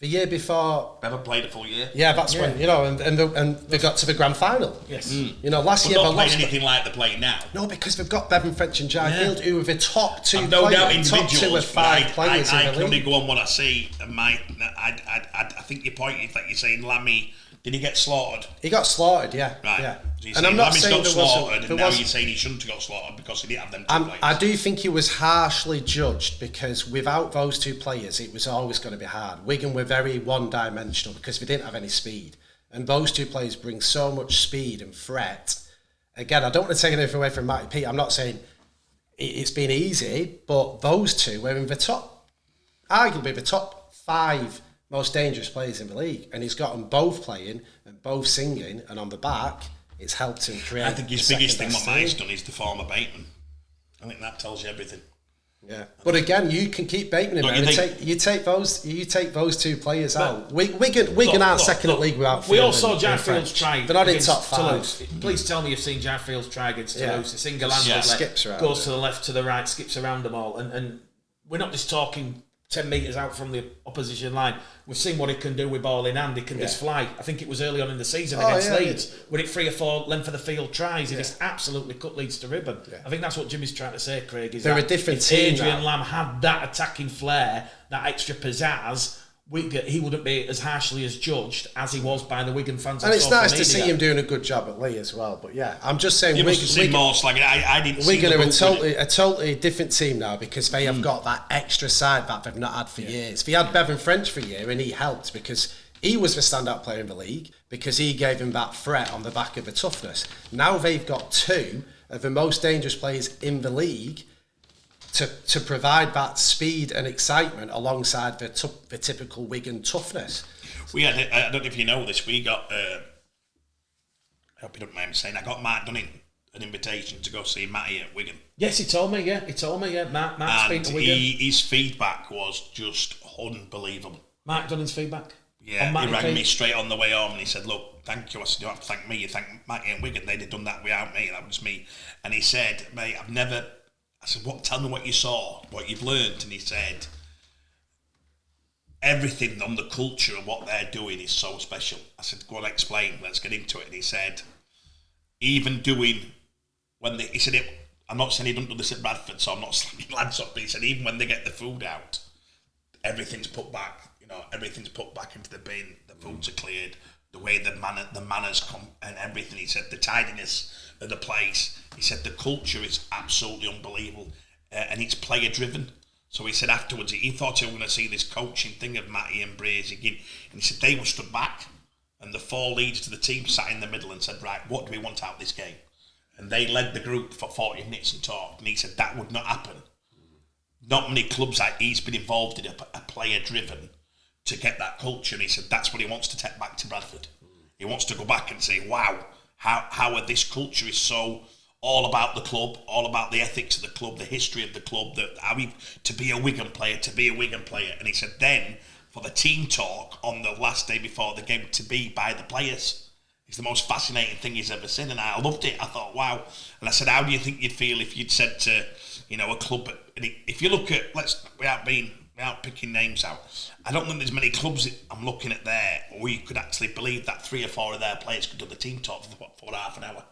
The year before, Bevan played a full year. Yeah, that's when and they got to the grand final. Yes, last year they're not playing anything like they're playing now. No, because they've got Bevan, French, and Jai Field, who are the top two. I've no doubt individuals, top 2 or 5 players I in the can only league. go on what I see. And I think your point is that you're saying Lammy. Did he get slaughtered? He got slaughtered, yeah. Right. Yeah. So and I'm not Lammy's saying got there slaughtered, wasn't. and now you're saying he shouldn't have got slaughtered because he didn't have them two players. I do think he was harshly judged because without those two players, it was always going to be hard. Wigan were very one-dimensional because they didn't have any speed. And those two players bring so much speed and threat. Again, I don't want to take anything away from Matty P. I'm not saying it's been easy, but those two were in the arguably the top 5 most dangerous players in the league, and he's got them both playing and both singing, and on the back, it's helped him create. I think his biggest thing what Mike's done is the form of Bateman. I think that tells you everything. Yeah, but again, you can keep Bateman in there. You take those 2 players out. Wigan aren't second at league without. We all saw Jack Fields try. They're not in top 5. Toulouse. Please tell me you've seen Jack Fields try against Toulouse. It's single-handedly skips around, goes to the left, to the right, skips around them all, and we're not just talking 10 metres out from the opposition line. We've seen what he can do with ball in hand. He can just fly. I think it was early on in the season against Leeds, when it 3 or 4 length of the field tries. He just absolutely cut Leeds to ribbon. Yeah. I think that's what Jimmy's trying to say, Craig. Is they're a different team. Adrian Lamb had that attacking flair, that extra pizzazz, he wouldn't be as harshly as judged as he was by the Wigan fans. And it's nice to see him doing a good job at Lee as well. But yeah, I'm just saying, Wigan I didn't. Wigan are a totally different team now because they have got that extra side that they've not had for years. They had Bevan French for a year, and he helped because he was the standout player in the league because he gave him that threat on the back of the toughness. Now they've got 2 of the most dangerous players in the league to provide that speed and excitement alongside the typical Wigan toughness. We had, I don't know if you know this, we got, I hope you don't mind me saying, I got Mark Dunning an invitation to go see Matty at Wigan. Yes, he told me, Mark's been to Wigan. His feedback was just unbelievable. Mark Dunning's feedback? Yeah, he rang me straight on the way home and he said, look, thank you. I said, you don't have to thank me, you thank Matty and Wigan. They'd have done that without me, that was me. And he said, mate, I said, tell me what you saw, what you've learned. And he said, everything on the culture and what they're doing is so special. I said, go on, explain, let's get into it. And he said, even doing, he said, I'm not saying he don't do this at Bradford, so I'm not slagging lads up, but he said, even when they get the food out, everything's put back, everything's put back into the bin, the foods are cleared, the way the manners come and everything. He said, the tidiness of the place, he said the culture is absolutely unbelievable, and it's player driven. So he said afterwards he thought he was going to see this coaching thing of Matty and Brazy again, and he said they were stood back and the 4 leaders to the team sat in the middle and said, right, what do we want out of this game? And they led the group for 40 minutes and talked, and he said that would not happen. Not many clubs like he's been involved in are player driven to get that culture, and he said that's what he wants to take back to Bradford. He wants to go back and say, wow, how this culture is so all about the club, all about the ethics of the club, the history of the club, to be a Wigan player. And he said then, for the team talk on the last day before the game, to be by the players. It's the most fascinating thing he's ever seen, and I loved it. I thought, wow. And I said, how do you think you'd feel if you'd said to, a club, if you look at, without picking names out, I don't think there's many clubs that I'm looking at there where you could actually believe that 3 or 4 of their players could do the team talk for half an hour.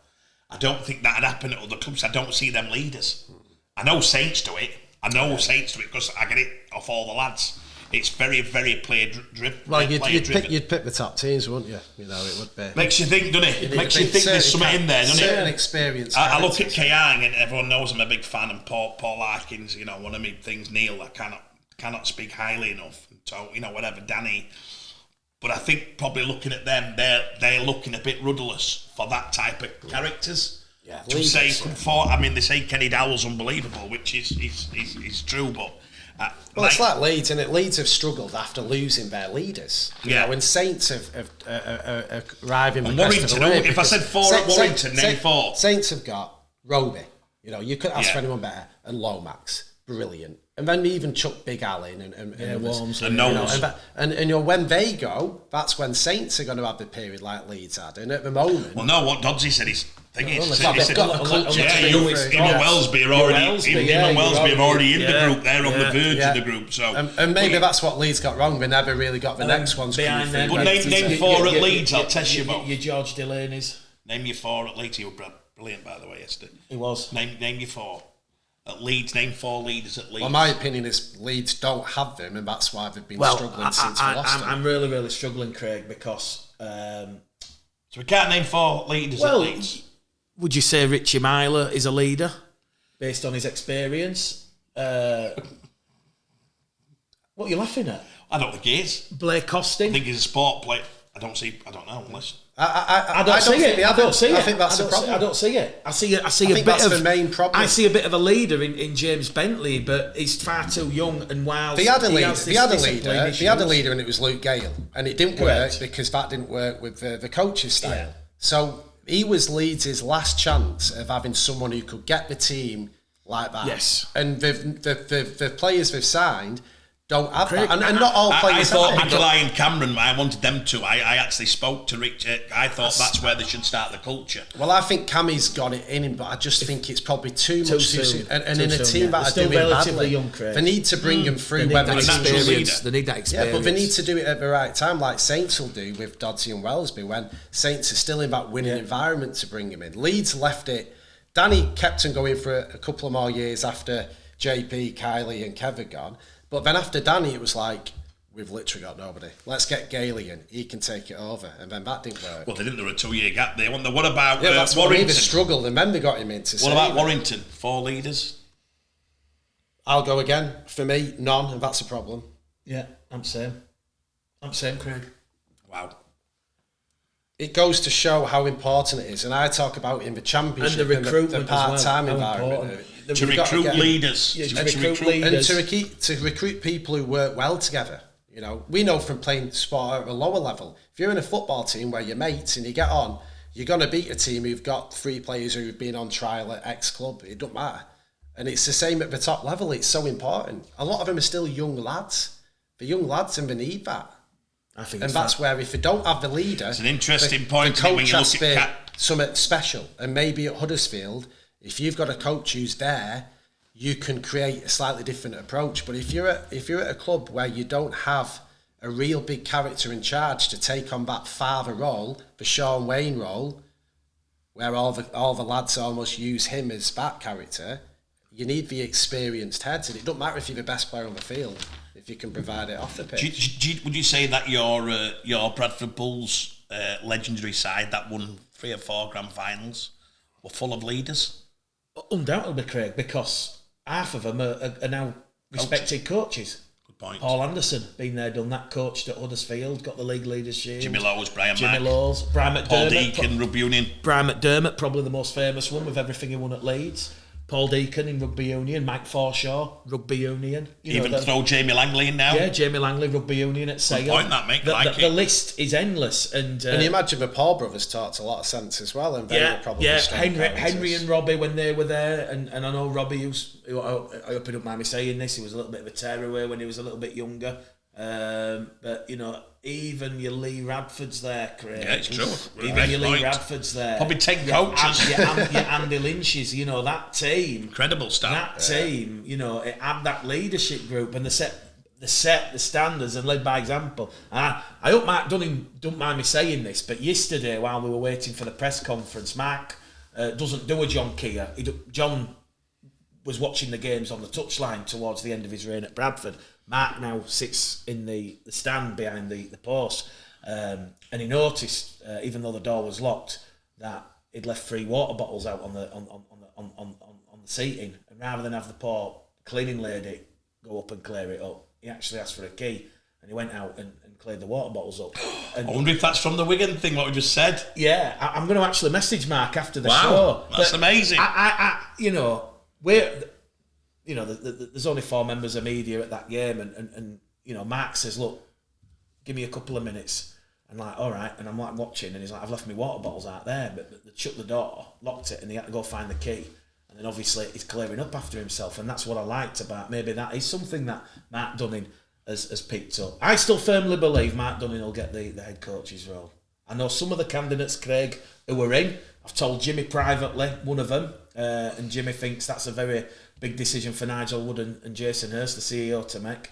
I don't think that'd happen at other clubs. I don't see them leaders. I know Saints do it. Because I get it off all the lads. It's very, very player driven. Well, you'd pick the top teams, wouldn't you? It would be. Makes you think, doesn't it? Makes you think there's something in there, doesn't it? Certain experience. I look at Keighley and everyone knows I'm a big fan, and Paul Harkins, one of my things, Neil, I cannot speak highly enough. So, whatever, Danny. But I think probably looking at them, they're looking a bit rudderless for that type of characters. Yeah, to say, they say Kenny Dowell's unbelievable, which is true, but... it's like Leeds, and Leeds have struggled after losing their leaders. When Saints have arrived in the crest of the wave. If I said 4 at Warrington, name 4. Saints have got Roby. You couldn't ask for anyone better, and Lomax, brilliant. And then even Chuck Big Allen and Worms and Knowles. And when they go, that's when Saints are going to have the period like Leeds had. And at the moment, well, no, what Dodsey said is thing is, they've got the culture. Wellesby are already in the group. They're on the verge of the group. So and maybe that's what Leeds got wrong. They never really got the next ones behind them. But name 4 at Leeds. I'll test you about. Your George Delaney's. Name your 4 at Leeds. He was brilliant, by the way, yesterday. He was. Name your 4. At Leeds, name 4 leaders at Leeds. Well, my opinion is Leeds don't have them, and that's why they've been struggling since we lost them. I'm really, really struggling, Craig, because... so we can't name 4 leaders at Leeds? Would you say Richie Myler is a leader, based on his experience? What are you laughing at? I don't think he is. Blake Costin? I think he's a sport player. I don't know, unless... I don't see it. I don't see it. I think that's the problem. I don't see it. I see I think that's the main problem. I see a bit of a leader in James Bentley, but he's far too young. And whilst they had a leader, and it was Luke Gale, and it didn't work because that didn't work with the coach's style. Yeah. So he was Leeds' last chance of having someone who could get the team like that. Yes. And the players they've signed don't have that. And not all players. I thought Adelaide and Cameron, I wanted them to. I actually spoke to Rich. I thought that's where they should start the culture. Well, I think Cammy's got it in him, but I just think it's probably too much too soon. And in a team that are doing badly, young, they need to bring them through. They need that experience. Yeah, but they need to do it at the right time, like Saints will do with Dodsey and Wellesby, when Saints are still in that winning environment to bring him in. Leeds left it. Danny kept him going for a couple of more years after JP, Keighley and Kev had gone. But then after Danny, it was like, we've literally got nobody. Let's get Keighley in. He can take it over. And then that didn't work. Well, they didn't. There were a 2-year gap there. What about that's Warrington? They struggled, and then they got him in to What about Warrington? 4 leaders? I'll go again. For me, none, and that's a problem. Yeah, I'm same, Craig. Wow. It goes to show how important it is. And I talk about in the Championship and the recruitment the part-time environment. To recruit leaders. To recruit people who work well together. You know, we know from playing sport at a lower level, if you're in a football team where you're mates and you get on, you're going to beat a team who've got 3 players who've been on trial at X club. It doesn't matter. And it's the same at the top level. It's so important. A lot of them are still young lads. The young lads, and they need that. I think and that's where if you don't have the leader, it's an interesting point. The coach has to be something special. And maybe at Huddersfield, if you've got a coach who's there, you can create a slightly different approach. But if you're at a club where you don't have a real big character in charge to take on that father role, the Sean Wayne role, where all the lads almost use him as that character, you need the experienced heads. And it doesn't matter if you're the best player on the field, if you can provide it off the pitch. Would you say that your Bradford Bulls legendary side that won 3 or 4 grand finals were full of leaders? Undoubtedly, Craig, because half of them are now respected coaches. Good point. Paul Anderson, been there, done that, coached at Huddersfield, got the league leaders shield. Jimmy Lowes, Brian McDermott, Paul Deacon, Rugby Union. Brian McDermott, probably the most famous one with everything he won at Leeds. Paul Deacon in Rugby Union, Mike Forshaw, Rugby Union. Throw Jamie Langley in now. Yeah, Jamie Langley, Rugby Union at Sale. Good point that, mate. The list is endless. And you imagine the Paul brothers talked a lot of sense as well. And Henry and Robbie when they were there. And I know Robbie, who I hope he don't mind me saying this, he was a little bit of a tearaway when he was a little bit younger. But, you know, even your Lee Radford's there, Craig. Yeah, it's true. Even your Lee Radford's there. Probably 10 coaches. Your Andy Lynch's, you know, that team. Incredible stuff. That team, you know, it had that leadership group and they set the standards and led by example. I hope Mark Dunning don't mind me saying this, but yesterday while we were waiting for the press conference, Mark doesn't do a John Keir. John was watching the games on the touchline towards the end of his reign at Bradford. Mark now sits in the stand behind the post, and he noticed, even though the door was locked, that he'd left 3 water bottles out on the seating, and rather than have the poor cleaning lady go up and clear it up, he actually asked for a key, and he went out and cleared the water bottles up. And I wonder if that's from the Wigan thing, what we just said. Yeah, I'm going to actually message Mark after the show. That's amazing. There's only 4 members of media at that game, and you know, Mark says, look, give me a couple of minutes. I'm like, all right, and I'm like watching, and he's like, I've left my water bottles out there, but they shut the door, locked it, and he had to go find the key. And then obviously he's clearing up after himself, and that's what I liked about, maybe that is something that Mark Dunning has picked up. I still firmly believe Mark Dunning will get the head coach's role. I know some of the candidates, Craig, who were in. I've told Jimmy privately, one of them, and Jimmy thinks that's a very big decision for Nigel Wood and Jason Hurst, the CEO, to make.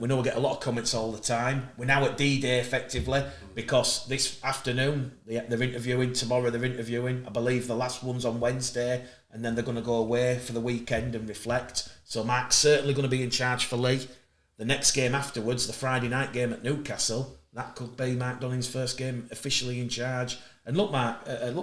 We know we get a lot of comments all the time. We're now at D-Day, effectively, because this afternoon, they're interviewing, tomorrow they're interviewing. I believe the last one's on Wednesday, and then they're going to go away for the weekend and reflect. So Mark's certainly going to be in charge for Lee. The next game afterwards, the Friday night game at Newcastle, that could be Mark Dunning's first game officially in charge. And look,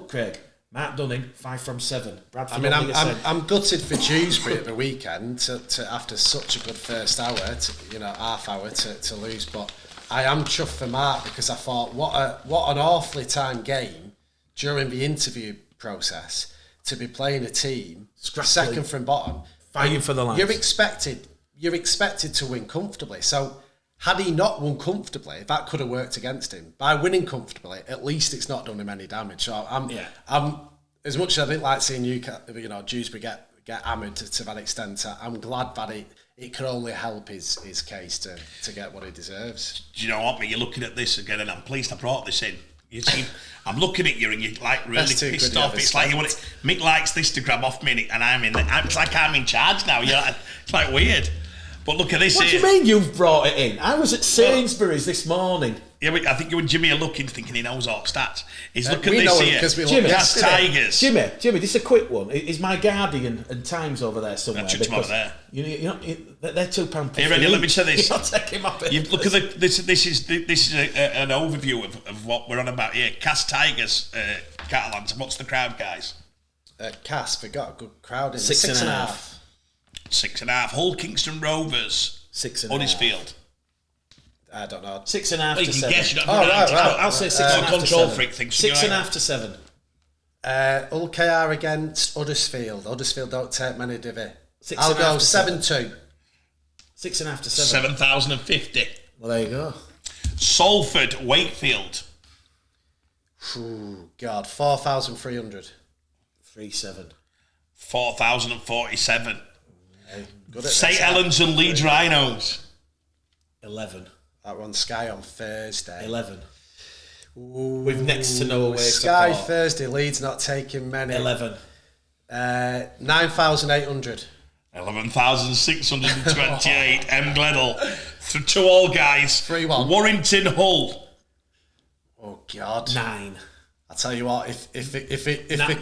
Craig, Mark Dunning, 5 from 7. Bradford, I mean, I'm gutted for Dewsbury at the weekend to after such a good first hour, half hour to lose. But I am chuffed for Mark because I thought, what an awfully timed game during the interview process to be playing a team second from bottom, fighting for the lives. You're expected to win comfortably. So had he not won comfortably, that could have worked against him. By winning comfortably, at least it's not done him any damage. So I'm as much as I didn't like seeing Dewsbury get hammered to that extent, I'm glad that it could only help his case to get what he deserves. Do you know what, mate? You're looking at this again, and I'm pleased I brought this in. You see, I'm looking at you, and you're like really pissed off. It's like Mick likes this to grab off me, and I'm in. It's like I'm in charge now. It's like weird. But look at this. What do you mean you've brought it in? I was at Sainsbury's this morning. Yeah, but I think you and Jimmy are looking, thinking he knows all stats. He's looking at we this know here. Because we Jimmy, That's Tigers. Jimmy, this is a quick one. Is my Guardian and Times over there somewhere? I took them over there. They're £2. Are you ready? Let me say this. You're taking my piss. Look at this is an overview of what we're on about here. Cast Tigers, Catalans. What's the crowd, guys? Cass, we got a good crowd in 6.5. 6.5. Hull Kingston Rovers. 6.5. Huddersfield. I don't know. 6.5 Well, to you can 7. guess. You don't Right. I'll say 6.5 to control 7. freak thinks 6.5 to 7. Hull KR against Huddersfield. Huddersfield don't take many, do they? 6.5 I'll go to 7-2. 6.5 to 7. 7,050. Well, there you go. Salford, Wakefield. Ooh, God, 4,300. 3-7. 4,047. Good at St this. Helens and Leeds Rhinos. 11. That one Sky on Thursday. 11. Ooh, With next to no away Sky support. Thursday. Leeds not taking many. 11. 9,800. 11,628. M. Gledall. 2-2 guys. 3-1. Warrington Hull. Oh God. 9. I tell you what, if it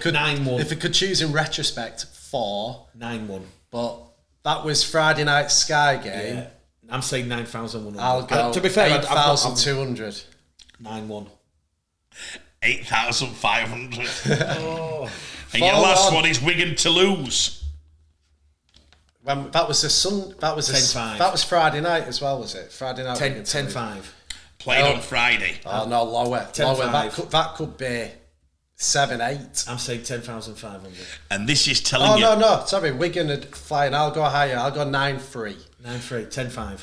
could 9-1. if it could choose in retrospect 4, 9-1. but that was Friday night Sky game. Yeah. I'm saying 9,100. I'll go. To be fair, 8,200. 9-1. 8,500. Oh. And your last 4-1. one is Wigan Toulouse. That was That was 10-5. That was Friday night as well, was it? Friday night. 10-5. Played on Friday. Oh no, lower. 10-5. That could be 7-8. I'm saying 10,500. And this is telling Oh you. no, sorry. Wigan are flying. I'll go higher. I'll go 9-3. 9-3. 10-5.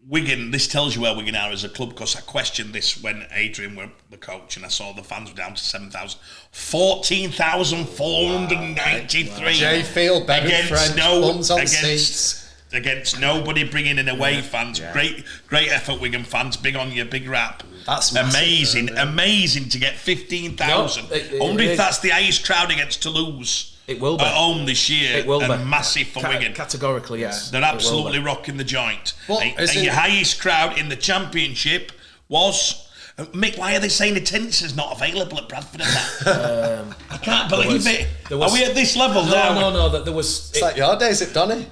Wigan, this tells you where Wigan are as a club, because I questioned this when Adrian were the coach and I saw the fans were down to 7,000. 14,493. Jay Field, Bevan French, bums on seats. Against nobody bringing in away fans. Yeah. Great effort, Wigan fans. Big on you, big rap. That's amazing, massive, amazing to get 15,000. I wonder if that's the highest crowd against Toulouse. It will be. At home this year. It will be. Massive for Wigan. Categorically, yes. They're absolutely rocking the joint. But and your highest crowd in the Championship was... Mick, why are they saying attendance is not available at Bradford and that? I can't believe it. Are we at this level now? No. There was... It's like your days at Donny.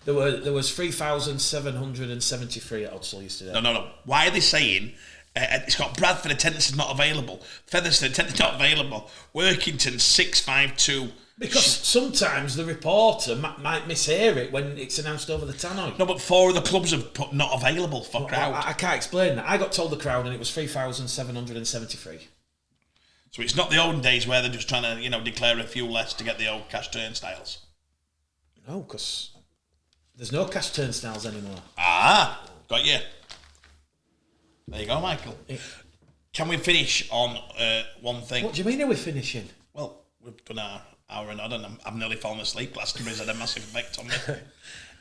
There was 3,773 at Odsal yesterday. No. Why are they saying it's got Bradford attendance is not available, Featherstone attendance not available, Workington 652? Because sometimes the reporter might mishear it when it's announced over the tannoy. No, but 4 of the clubs have put not available for crowd. I can't explain that. I got told the crowd and it was 3,773. So it's not the olden days where they're just trying to, declare a few less to get the old cash turnstiles. No, because there's no cash turnstiles anymore. Ah, got you. There you go, Michael. Can we finish on one thing? What do you mean are we finishing? Well, we've done our hour and odd and I've nearly fallen asleep. Glastonbury's had a massive effect on me.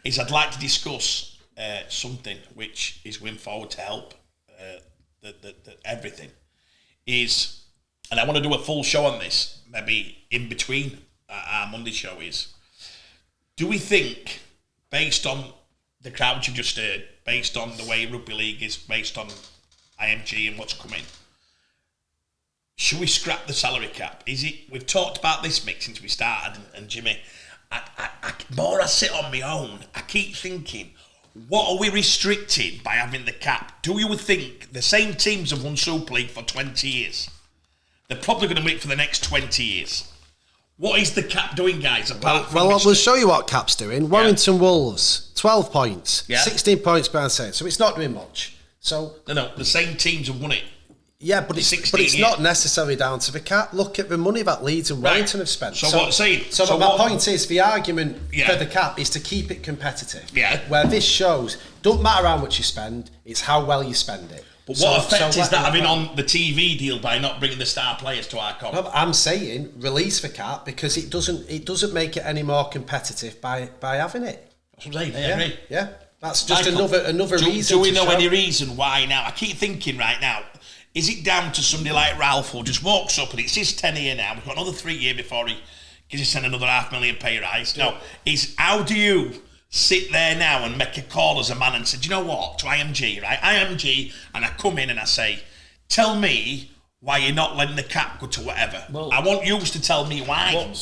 I'd like to discuss something which is going forward to help everything. And I want to do a full show on this, maybe in between our Monday show do we think, based on the crowd you just heard, based on the way Rugby League is, based on IMG and what's coming, should we scrap the salary cap? We've talked about this, Mick, since we started, and Jimmy, more I sit on my own, I keep thinking, what are we restricting by having the cap? Do you think the same teams have won Super League for 20 years? They're probably going to win it for the next 20 years. What is the cap doing, guys? Well, we'll show you what cap's doing. Warrington Wolves, 12 points, 16 points behind Saints, so it's not doing much. So No, the same teams have won it. yeah, but it's not necessarily down to the cap. Look at the money that Leeds and Wellington have spent. So what I'm saying? So my point is, the argument for the cap is to keep it competitive. Yeah. Where this shows, don't matter how much you spend, it's how well you spend it. But what effect is that having on the TV deal by not bringing the star players to our comp? No, I'm saying release the cap because it doesn't make it any more competitive by having it. That's what I'm saying. I agree. Yeah, that's just another reason. Do we know any reason why now? I keep thinking right now, is it down to somebody like Ralph who just walks up and it's his 10 year now, we've got another 3 year before he gives us another $500,000 pay rise? No, it's how do you sit there now and make a call as a man and say, do you know what, to IMG, right? IMG, and I come in and I say, tell me why you're not letting the cap go to whatever. Well, I want you to tell me why.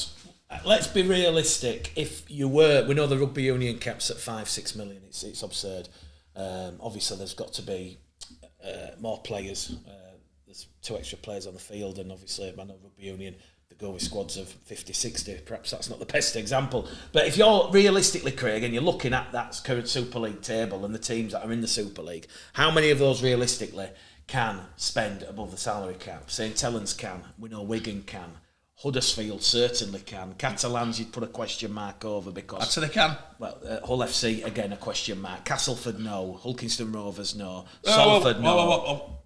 Let's be realistic. If you were, we know the rugby union cap's at 5-6 million. It's absurd. Obviously, there's got to be more players. There's 2 extra players on the field, and obviously, I know rugby union, they go with squads of 50, 60. Perhaps that's not the best example. But if you're realistically, Craig, and you're looking at that current Super League table and the teams that are in the Super League, how many of those realistically can spend above the salary cap? St Helens can. We know Wigan can. Huddersfield certainly can. Catalans, you'd put a question mark over because... That's they can. Well, Hull FC, again, a question mark. Castleford, no. Hulkingston Rovers, no. Salford, no.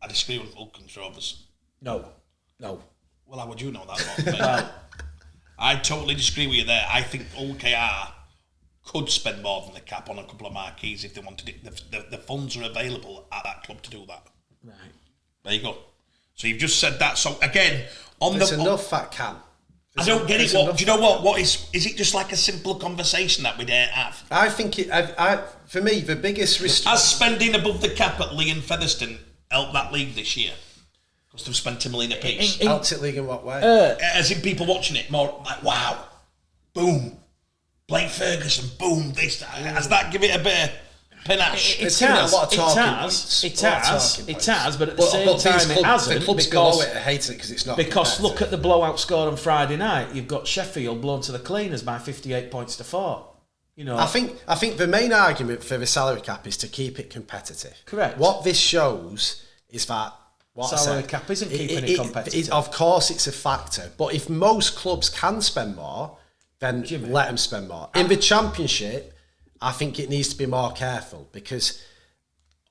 I disagree with Hulkingston Rovers. No. Well, how would you know that? I totally disagree with you there. I think OKR could spend more than the cap on a couple of marquees if they wanted it. The funds are available at that club to do that. Right. There you go. So you've just said that. So again, There's enough that can. I don't get it. Do you know what? What is it just like a simple conversation that we don't have? I think for me, the biggest Has spending above the cap at Lee and Featherstone helped that league this year? Because they've spent $1 million apiece. Helped it league in what way? As in people watching it more like, wow, boom, Blake Ferguson, boom, this. Has that give it a bit of panache? It has, but at the same time it hasn't. The clubs below it hate it because it's not. Because look at the blowout score on Friday night. You've got Sheffield blown to the cleaners by 58 points to 4. You know, I think the main argument for the salary cap is to keep it competitive. Correct. What this shows is that salary cap isn't keeping it competitive. Of course, it's a factor, but if most clubs can spend more, then let them spend more. In the Championship, I think it needs to be more careful because,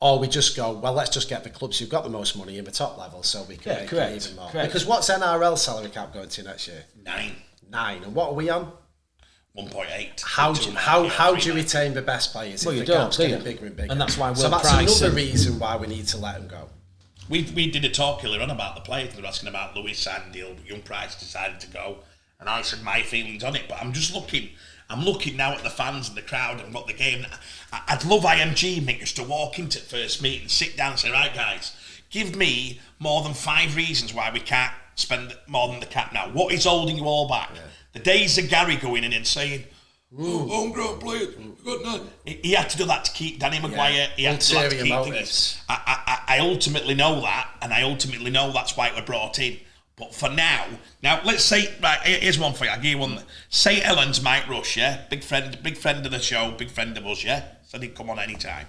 or we just go, well, let's just get the clubs who've got the most money in the top level so we can make it even more. Correct. Because what's NRL salary cap going to next year? 9. And what are we on? 1.8. How do you retain the best players? Well, if you the gap's don't, getting bigger and bigger? And that's why so that's another reason why we need to let them go. We did a talk earlier on about the players. They were asking about Lewis Sandil, Young Price decided to go, and I said my feelings on it. But I'm just looking. I'm looking now at the fans and the crowd and what the game. I'd love IMG, Mick, just to walk into the first meeting, sit down and say, right, guys, give me more than 5 reasons why we can't spend more than the cap now. What is holding you all back? Yeah. The days of Gary going in and saying, homegrown players, we've got none. He had to do that to keep Danny Maguire. Yeah. He had to do that to keep things. I ultimately know that, and I ultimately know that's why it was brought in. But for now, let's say, right, here's one for you. I'll give you one. St Helens, Mike Rush, yeah? Big friend of the show, big friend of us, yeah? Said he'd come on any time.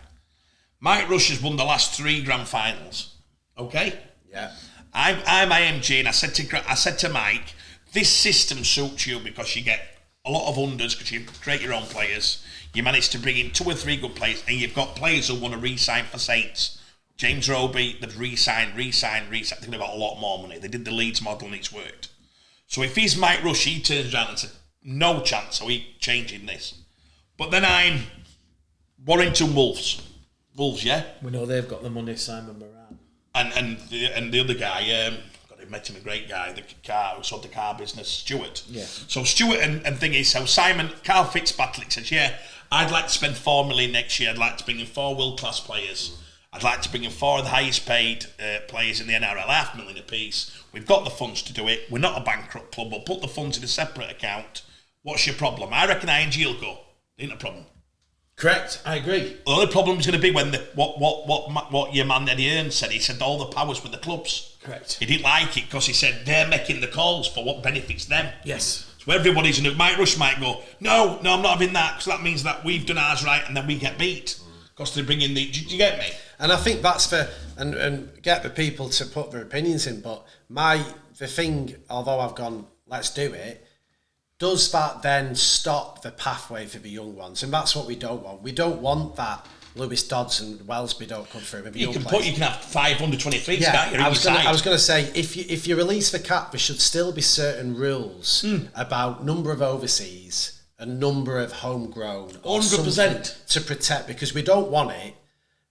Mike Rush has won the last 3 grand finals. Okay? Yeah. I'm IMG, and I said to Mike, this system suits you because you get a lot of unders because you create your own players. You manage to bring in 2 or 3 good players, and you've got players who want to re-sign for Saints. James Roby, they've re-signed. They've got a lot more money. They did the Leeds model and it's worked. So if he's Mike Rush, he turns around and says, no chance, so he's changing this. But then I'm Warrington Wolves. Wolves, yeah? We know they've got the money, Simon Moran. And the other guy, God, I met him, a great guy, who sold the car business, Stuart. Yeah. So Stuart and thing is, so Carl Fitzpatrick says, yeah, I'd like to spend 4 million next year. I'd like to bring in 4 world-class players. I'd like to bring in 4 of the highest paid players in the NRL, $500,000 apiece. We've got the funds to do it. We're not a bankrupt club. We'll put the funds in a separate account. What's your problem? I reckon IMG will go. Ain't a problem. Correct, I agree. The only problem is going to be when what your man Eddie Earns said. He said all the powers with the clubs. Correct. He didn't like it because he said they're making the calls for what benefits them. Yes. So everybody's in it. Mike Rush might go, no, I'm not having that because that means that we've done ours right and then we get beat. Because they're bringing the... Do you get me? And I think that's and get the people to put their opinions in. But the thing, although I've gone, let's do it, does that then stop the pathway for the young ones? And that's what we don't want. We don't want that Lewis Dodds and Wellesby don't come through. You can have 523. Yeah, I was going to say, if you release the cap, there should still be certain rules about number of overseas and number of homegrown. 100% to protect, because we don't want it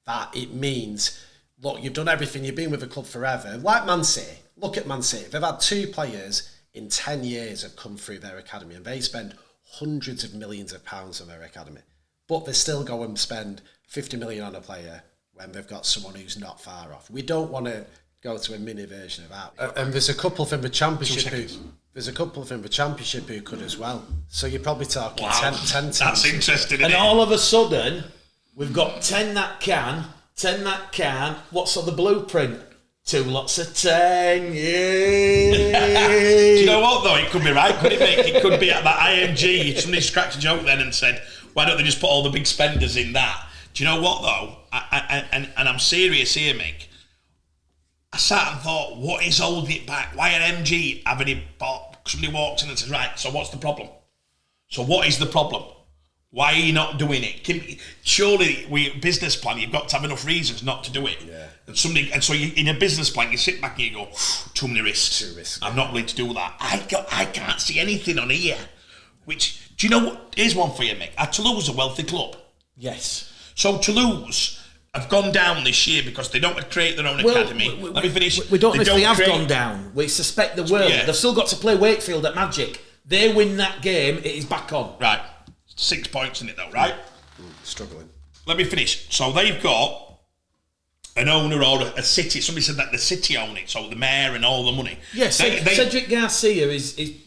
that it means, look, you've done everything, you've been with the club forever. Like Man City, look at Man City. They've had 2 players in 10 years have come through their academy, and they spend hundreds of millions of pounds on their academy. But they still go and spend 50 million on a player when they've got someone who's not far off. We don't want to go to a mini version of that. And there's a couple from the Championship who could as well. So you're probably talking 10 times. That's interesting, isn't and it? all of a sudden, we've got 10 that can, 10 that can. What's on the blueprint? 2 lots of 10, yeah. Do you know what, though? It could be right, couldn't it? It could be at that IMG. Somebody scratched a joke then and said, why don't they just put all the big spenders in that? Do you know what, though? And I'm serious here, Mick. I sat and thought, what is holding it back? Why are MG having it bought? Somebody walks in and says, right, so what's the problem? So what is the problem? Why are you not doing it? Surely, business plan, you've got to have enough reasons not to do it. Yeah. And so in a business plan, you sit back and you go, too many risks. I'm not willing to do that. I can't see anything on here. Which, do you know what? Here's one for you, Mick. Toulouse is a wealthy club. Yes. So Toulouse have gone down this year because they don't create their own academy. Let me finish. We don't know if they have gone down. We suspect they will. Yeah. They've still got to play Wakefield at Magic. They win that game, it is back on. Right. 6 points in it though, right? Struggling. Let me finish. So they've got an owner or a city. Somebody said that the city own it, so the mayor and all the money. Yes, Cedric Garcia is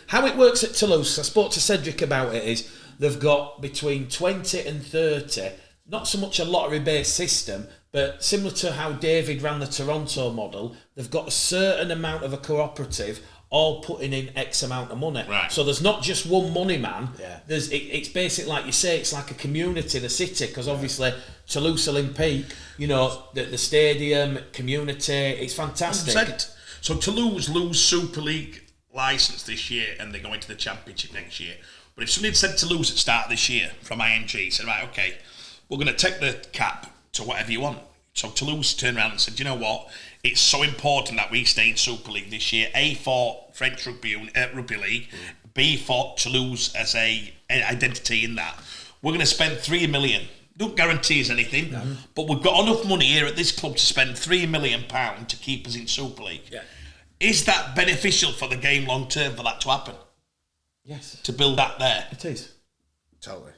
how it works at Toulouse. I spoke to Cedric about it. Is they've got between 20 and 30. Not so much a lottery-based system, but similar to how David ran the Toronto model, they've got a certain amount of a cooperative all putting in X amount of money. Right. So there's not just one money man. Yeah. It's basically like you say, it's like a community, the city, because obviously Toulouse Olympique, the stadium, community, it's fantastic. 100%. So Toulouse lose Super League licence this year and they go into the Championship next year. But if somebody had said Toulouse at the start of this year from IMG, said, right, okay, we're going to take the cap to whatever you want. So Toulouse turned around and said, you know what? It's so important that we stay in Super League this year. A, for French Rugby League. B, for Toulouse as a identity in that. We're going to spend $3 million. Don't guarantee us anything, but we've got enough money here at this club to spend £3 million to keep us in Super League. Yeah. Is that beneficial for the game long term for that to happen? Yes. To build that there? It is. Totally.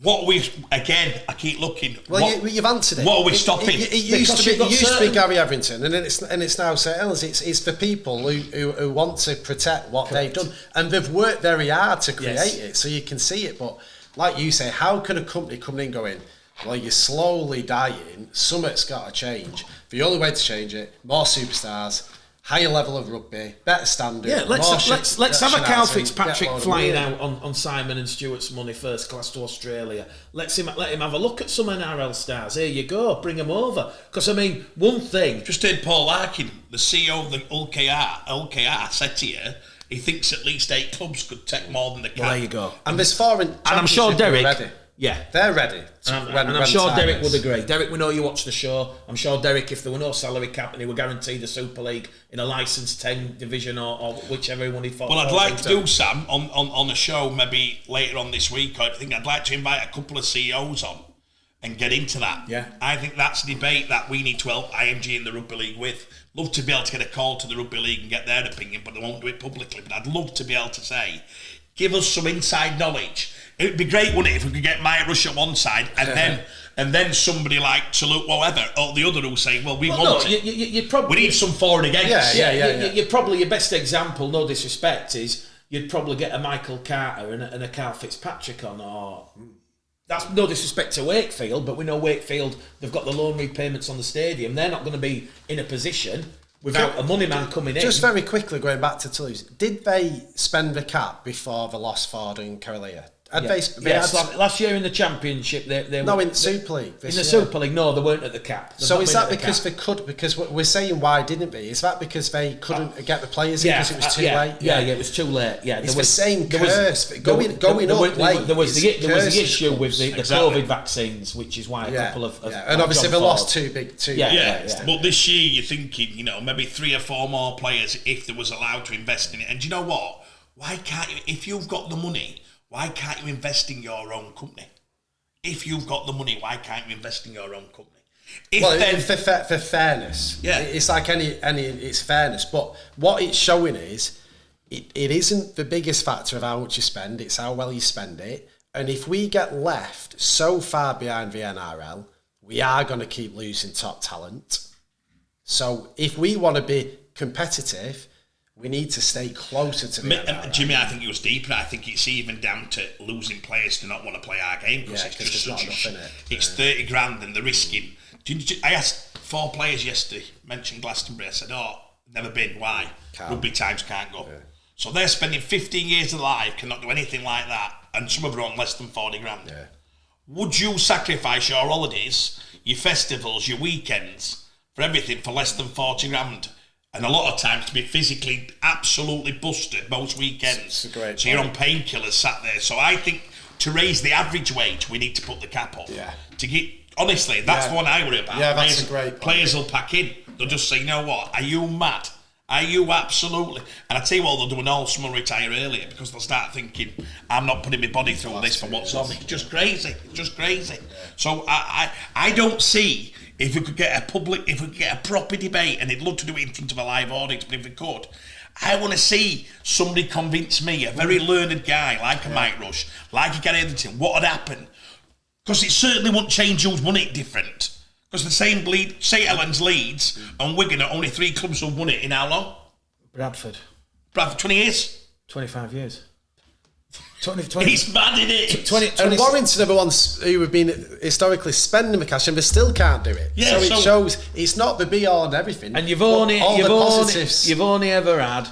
I keep looking. Well, you've answered it. What are we stopping? It used to be Gary Everington, and it's now St Helens. It's the people who want to protect what they've done, and they've worked very hard to create it, so you can see it. But like you say, how can a company come in going, well, you're slowly dying, something's got to change. The only way to change it, more superstars, higher level of rugby, better standard. Yeah, let's have a Carl Fitzpatrick flying out on Simon and Stewart's money first class to Australia. Let him have a look at some NRL stars. Here you go, bring them over. Because one thing. Just heard Paul Larkin, the CEO of the LKR said to you, he thinks at least 8 clubs could take more than the cap. Well, there you go. And there's 4 in and I'm sure Derek. Ready. Yeah, they're ready. And I'm sure Derek would agree. Derek, we know you watch the show. I'm sure Derek, if there were no salary cap and he were guaranteed the Super League in a licensed 10 division or whichever one he thought. Well, I'd like to do, Sam, on a show maybe later on this week. I think I'd like to invite a couple of CEOs on and get into that. Yeah, I think that's a debate that we need to help IMG and the Rugby League with. Love to be able to get a call to the Rugby League and get their opinion, but they won't do it publicly. But I'd love to be able to say, give us some inside knowledge. It would be great, wouldn't it, if we could get Mike Rush at one side and then somebody like Toulouse, whatever, or the other who say, well, we want it. You'd probably, we need some for and against. You'd probably, your best example, no disrespect, is you'd probably get a Michael Carter and a Carl Fitzpatrick on, or... That's no disrespect to Wakefield, but we know Wakefield, they've got the loan repayments on the stadium. They're not going to be in a position without a money man coming in. Just very quickly, going back to Toulouse, did they spend the cap before they lost Ford and Carolia? Last year in the Championship, they no, in the Super League. In the Super League, no, they weren't at the cap. So is that because they could? Because we're saying why didn't they? Is that because they couldn't get the players in because it was too late? Yeah, it was too late. Yeah, it's the same curse. Going up late. There was the issue with the COVID vaccines, which is why a couple of and obviously they lost two big players. But this year you're thinking, maybe 3 or 4 more players if there was allowed to invest in it. And do you know what? Why can't you? If you've got the money, why can't you invest in your own company? If you've got the money, why can't you invest in your own company? For fairness, it's like any, it's fairness. But what it's showing is, it isn't the biggest factor of how much you spend. It's how well you spend it. And if we get left so far behind the NRL, we are going to keep losing top talent. So if we want to be competitive, we need to stay closer to the NRL. Jimmy, I think it was deeper. I think it's even down to losing players to not want to play our game because it's just not enough in it. It's 30 grand and they're risking. I asked 4 players yesterday, mentioned Glastonbury. I said, never been. Why? Rugby times can't go. Yeah. So they're spending 15 years of their life, cannot do anything like that, and some of them are on less than 40 grand. Yeah. Would you sacrifice your holidays, your festivals, your weekends, for everything for less than 40 grand? And a lot of times to be physically absolutely busted most weekends. So you're on painkillers sat there. So I think to raise the average wage, we need to put the cap up. Yeah. To get, honestly, that's what I worry about. Yeah, that's a great point. Players will pack in. They'll just say, you know what, are you mad? Are you absolutely? And I tell you what, they'll do an all summer retire earlier because they'll start thinking, I'm not putting my body through this for what's on. It's just crazy. Yeah. So I don't see if we could get a proper debate, and I'd love to do it in front of a live audience, but if we could, I want to see somebody convince me, a very learned guy like a Mike Rush, like a Gary Etherington, what would happen? Because it certainly won't change who's won it different. Because the same St Helens, Leeds and Wigan are only 3 clubs who've won it in how long? Bradford, 20 years? 25 years. 20. He's mad in it. 20 and Warrington are the ones who have been historically spending the cash and they still can't do it. Yeah, so it shows it's not the be all and everything. And you've only ever had,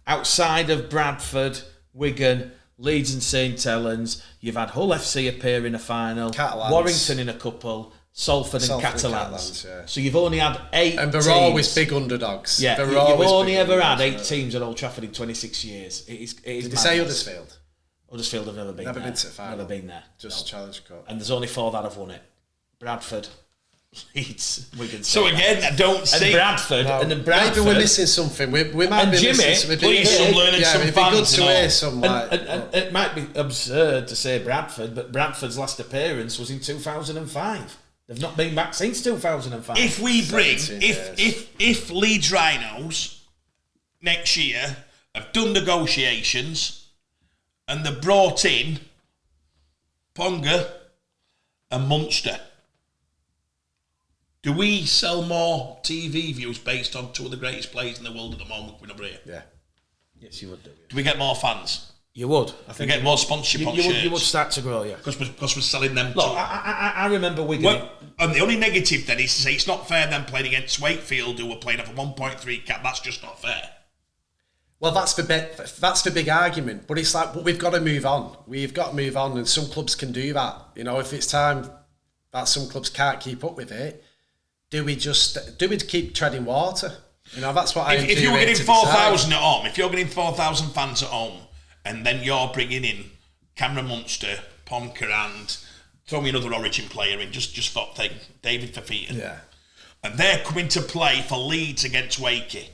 outside of Bradford, Wigan, Leeds and St Helens, you've had Hull FC appear in a final, Catalans. Warrington in a couple, Salford and Catalans. Yeah. So you've only had 8 and they're teams. Always big underdogs. Yeah, you've only ever had 8 teams at Old Trafford in 26 years. It is Did you say Huddersfield? Huddersfield have never been there. Been to the final. Never been there. Just Challenge Cup. And there's only 4 that have won it. Bradford, Leeds, Wigan. So again, I don't see... Bradford. Maybe we're missing something. We might be Jimmy, missing something. Please, some learning some it'd be good to hear some... And it might be absurd to say Bradford, but Bradford's last appearance was in 2005. They've not been back since 2005. If we bring... If Leeds Rhinos next year have done negotiations... and they brought in Ponga and Munster, do we sell more TV views based on 2 of the greatest players in the world at the moment coming over here? Yeah. Yes, you would do. Do we get more fans? You would. I think we get more sponsorship on shirts. You would start to grow, yeah. Because we're selling them Look, I remember Wigan... Well, and the only negative then is to say it's not fair them playing against Wakefield who were playing off a 1.3 cap. That's just not fair. Well, that's the big argument. But it's like, we've got to move on. We've got to move on, and some clubs can do that. If it's time that some clubs can't keep up with it, do we keep treading water? That's what I do. If you're getting 4,000 at home, if you're getting 4,000 fans at home, and then you're bringing in Cameron Munster, Ponka, and throw me another Origin player in, just for thing, David Fafita, and they're coming to play for Leeds against Wakey.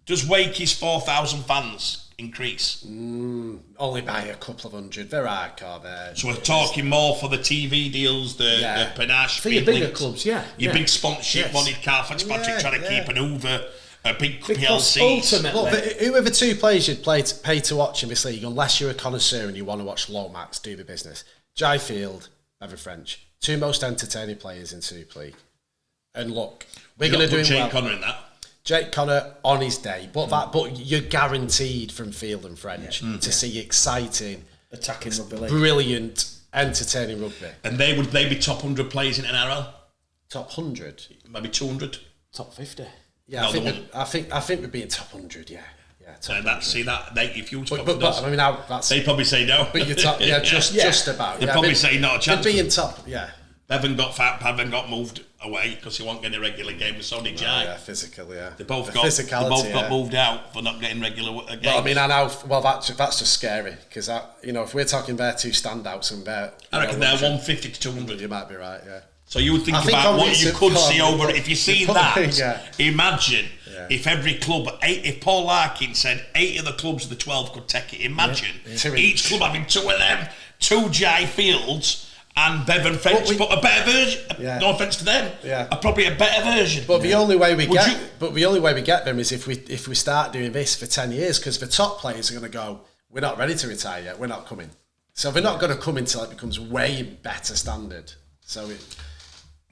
Does Wakey's 4,000 fans increase? Only by a couple of hundred. They're hardcore there. So we're talking more for the TV deals, the panache. For your bigger clubs, Your big sponsorship, wanted Carl Fitzpatrick trying to keep an Hoover, a big because PLC. Ultimately, who are the 2 players you'd pay to watch in this league, unless you're a connoisseur and you want to watch Lomax do the business? Jai Field, Bevan French. 2 most entertaining players in Super League. And look, we're going to do Jake well. Connor in that. Jake Connor on his day, but you're guaranteed from Field and French to see exciting, attacking rugby league, brilliant, entertaining rugby. And would they be top 100 players in NRL? Top 100, maybe 200, top 50. Yeah, I think we'd be in top 100. Yeah. If you talk but I mean, that's they'd probably say no. But you're top, just about. They'd probably say not a chance. They'd be in top, yeah. Bevan got moved away because he wasn't getting a regular game, so did Jai. Yeah, physical, yeah. They both got moved out for not getting regular games. Well, I mean, that's just scary because if we're talking their two standouts and I reckon they're 150 to 200. You might be right, yeah. So you would think about what you could see over if you see that. Yeah. Imagine if every club, if Paul Larkin said 8 of the clubs of the 12 could take it. Imagine each club having 2 of them, 2 Jai Fields. And Bevan French, but a better version. Yeah. No offence to them. Yeah. Probably a better version. But the only way we get them is if we start doing this for 10 years, because the top players are going to go, we're not ready to retire yet. We're not coming. So they're not going to come until it becomes way better standard. So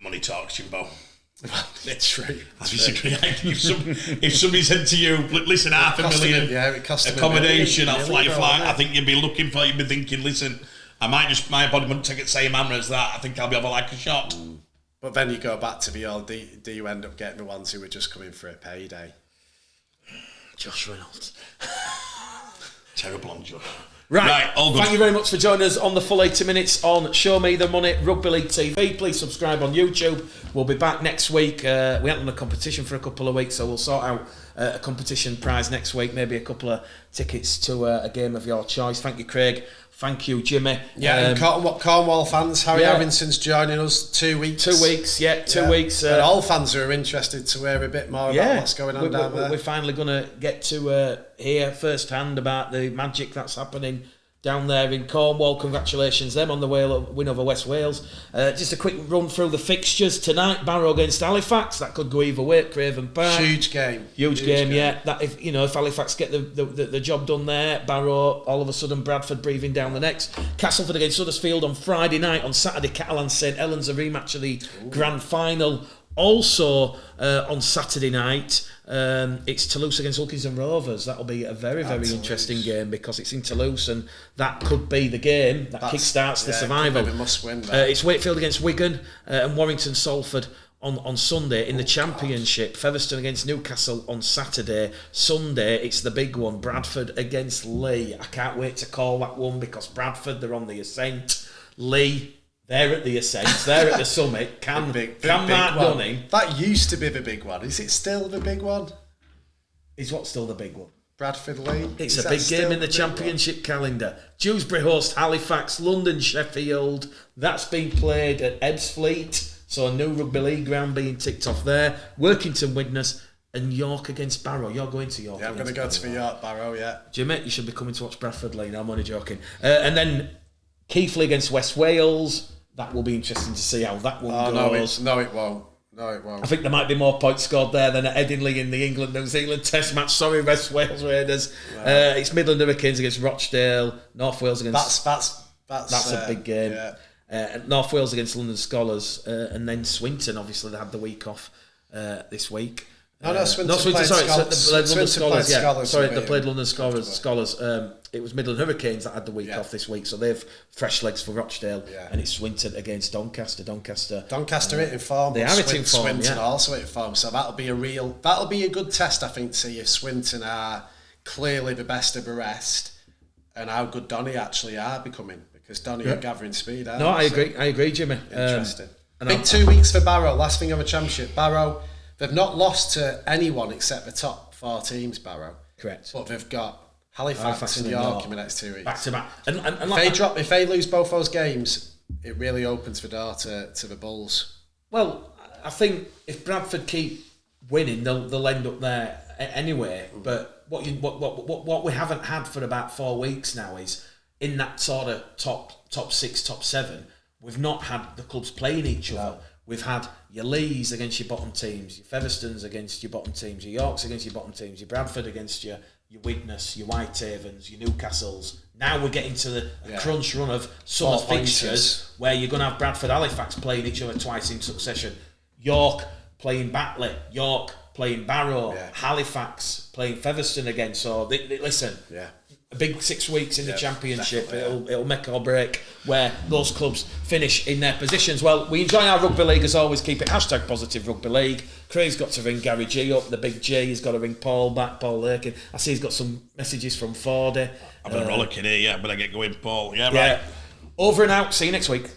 money talks, Jimbo. It's true. I disagree. If somebody said to you, listen, $500,000 it cost accommodation, I'll fly. I think you'd be thinking, listen. My body wouldn't take it the same hammer as that. I think I'll be over like a shot. But then you go back to the old, do you end up getting the ones who were just coming for a payday? Josh Reynolds. Terrible on Josh. Right, all good. Thank you very much for joining us on the full 80 minutes on Show Me The Money Rugby League TV. Please subscribe on YouTube. We'll be back next week. We haven't done a competition for a couple of weeks, so we'll sort out a competition prize next week, maybe a couple of tickets to a game of your choice. Thank you, Craig. Thank you, Jimmy. Yeah, and Cornwall fans, Harry Harrinson's joining us 2 weeks. 2 weeks, 2 weeks. And all fans who are interested to hear a bit more about what's going on down there. We're finally going to get to hear firsthand about the magic that's happening down there in Cornwall. Congratulations them on the win over West Wales. Just a quick run through the fixtures tonight. Barrow against Halifax. That could go either way at Craven Park. Huge game. Huge game. That if Halifax get the job done there, Barrow all of a sudden Bradford breathing down the necks. Castleford against Huddersfield on Friday night. On Saturday, Catalan St Helens, a rematch of the grand final. Also on Saturday night, it's Toulouse against Wilkinson Rovers. That'll be a very, very interesting game because it's in Toulouse and that could be the game that kick-starts the survival. Must win it's Wakefield against Wigan and Warrington Salford on Sunday in the Championship. Featherstone against Newcastle on Saturday. Sunday, it's the big one, Bradford against Leigh. I can't wait to call that one because Bradford, they're on the ascent. Leigh, they're at the ascent, they're at the summit. Can Mark Dunning... That used to be the big one. Is it still the big one? Is what still the big one? Bradford Leigh? It's a big game in the Championship calendar. Dewsbury host Halifax, London Sheffield. That's been played at Ebbsfleet. So a new Rugby League ground being ticked off there. Workington Widnes and York against Barrow. You're going to York. Yeah, I'm going to go to the York Barrow, yeah. Jimmy, you should be coming to watch Bradford Leigh. No, I'm only joking. And then Keighley against West Wales. That will be interesting to see how that one goes. No, it won't. I think there might be more points scored there than at Headingley in the England-New Zealand Test match. Sorry, West Wales Raiders. Wow. It's Midland Hurricanes against Rochdale. North Wales against... That's a big game. Yeah. North Wales against London Scholars, and then Swinton. Obviously, they had the week off this week. Swinton played London Scholars. They played London Scholars. It was Midland Hurricanes that had the week off this week, so they've fresh legs for Rochdale, and it's Swinton against Doncaster. Doncaster hit in form. They are hitting form. Swinton also hit form, so that'll be a good test, I think, to see if Swinton are clearly the best of the rest, and how good Donny actually are becoming. Because Donny are gathering speed. I agree, Jimmy. Interesting. Big 2 weeks for Barrow. Last thing of a championship. Barrow, they've not lost to anyone except the top 4 teams. Barrow, correct. But they've got Halifax and York in the next 2 weeks. Back to back. And if they lose both those games, it really opens the door to the Bulls. Well, I think if Bradford keep winning, they'll end up there anyway. But what we haven't had for about 4 weeks now is, in that sort of top 6, top 7, we've not had the clubs playing each other. We've had your Lees against your bottom teams, your Featherstones against your bottom teams, your Yorks against your bottom teams, your Bradford against your Widnes, your Whitehavens, your Newcastles. Now we're getting to the crunch run of summer fixtures where you're going to have Bradford, Halifax playing each other twice in succession. York playing Batley, York playing Barrow, Halifax playing Featherstone again. So listen. Yeah. a big 6 weeks in the Championship. definitely, It'll make or break where those clubs finish in their positions. Well, we enjoy our rugby league as always. Keep it #positive rugby league. Craig's got to ring Gary G up. The big G. He's got to ring Paul back. Paul Lakin. I see he's got some messages from Fordy. I'm rollicking here, but I get going, Paul. Yeah, Yeah. right. Over and out. See you next week.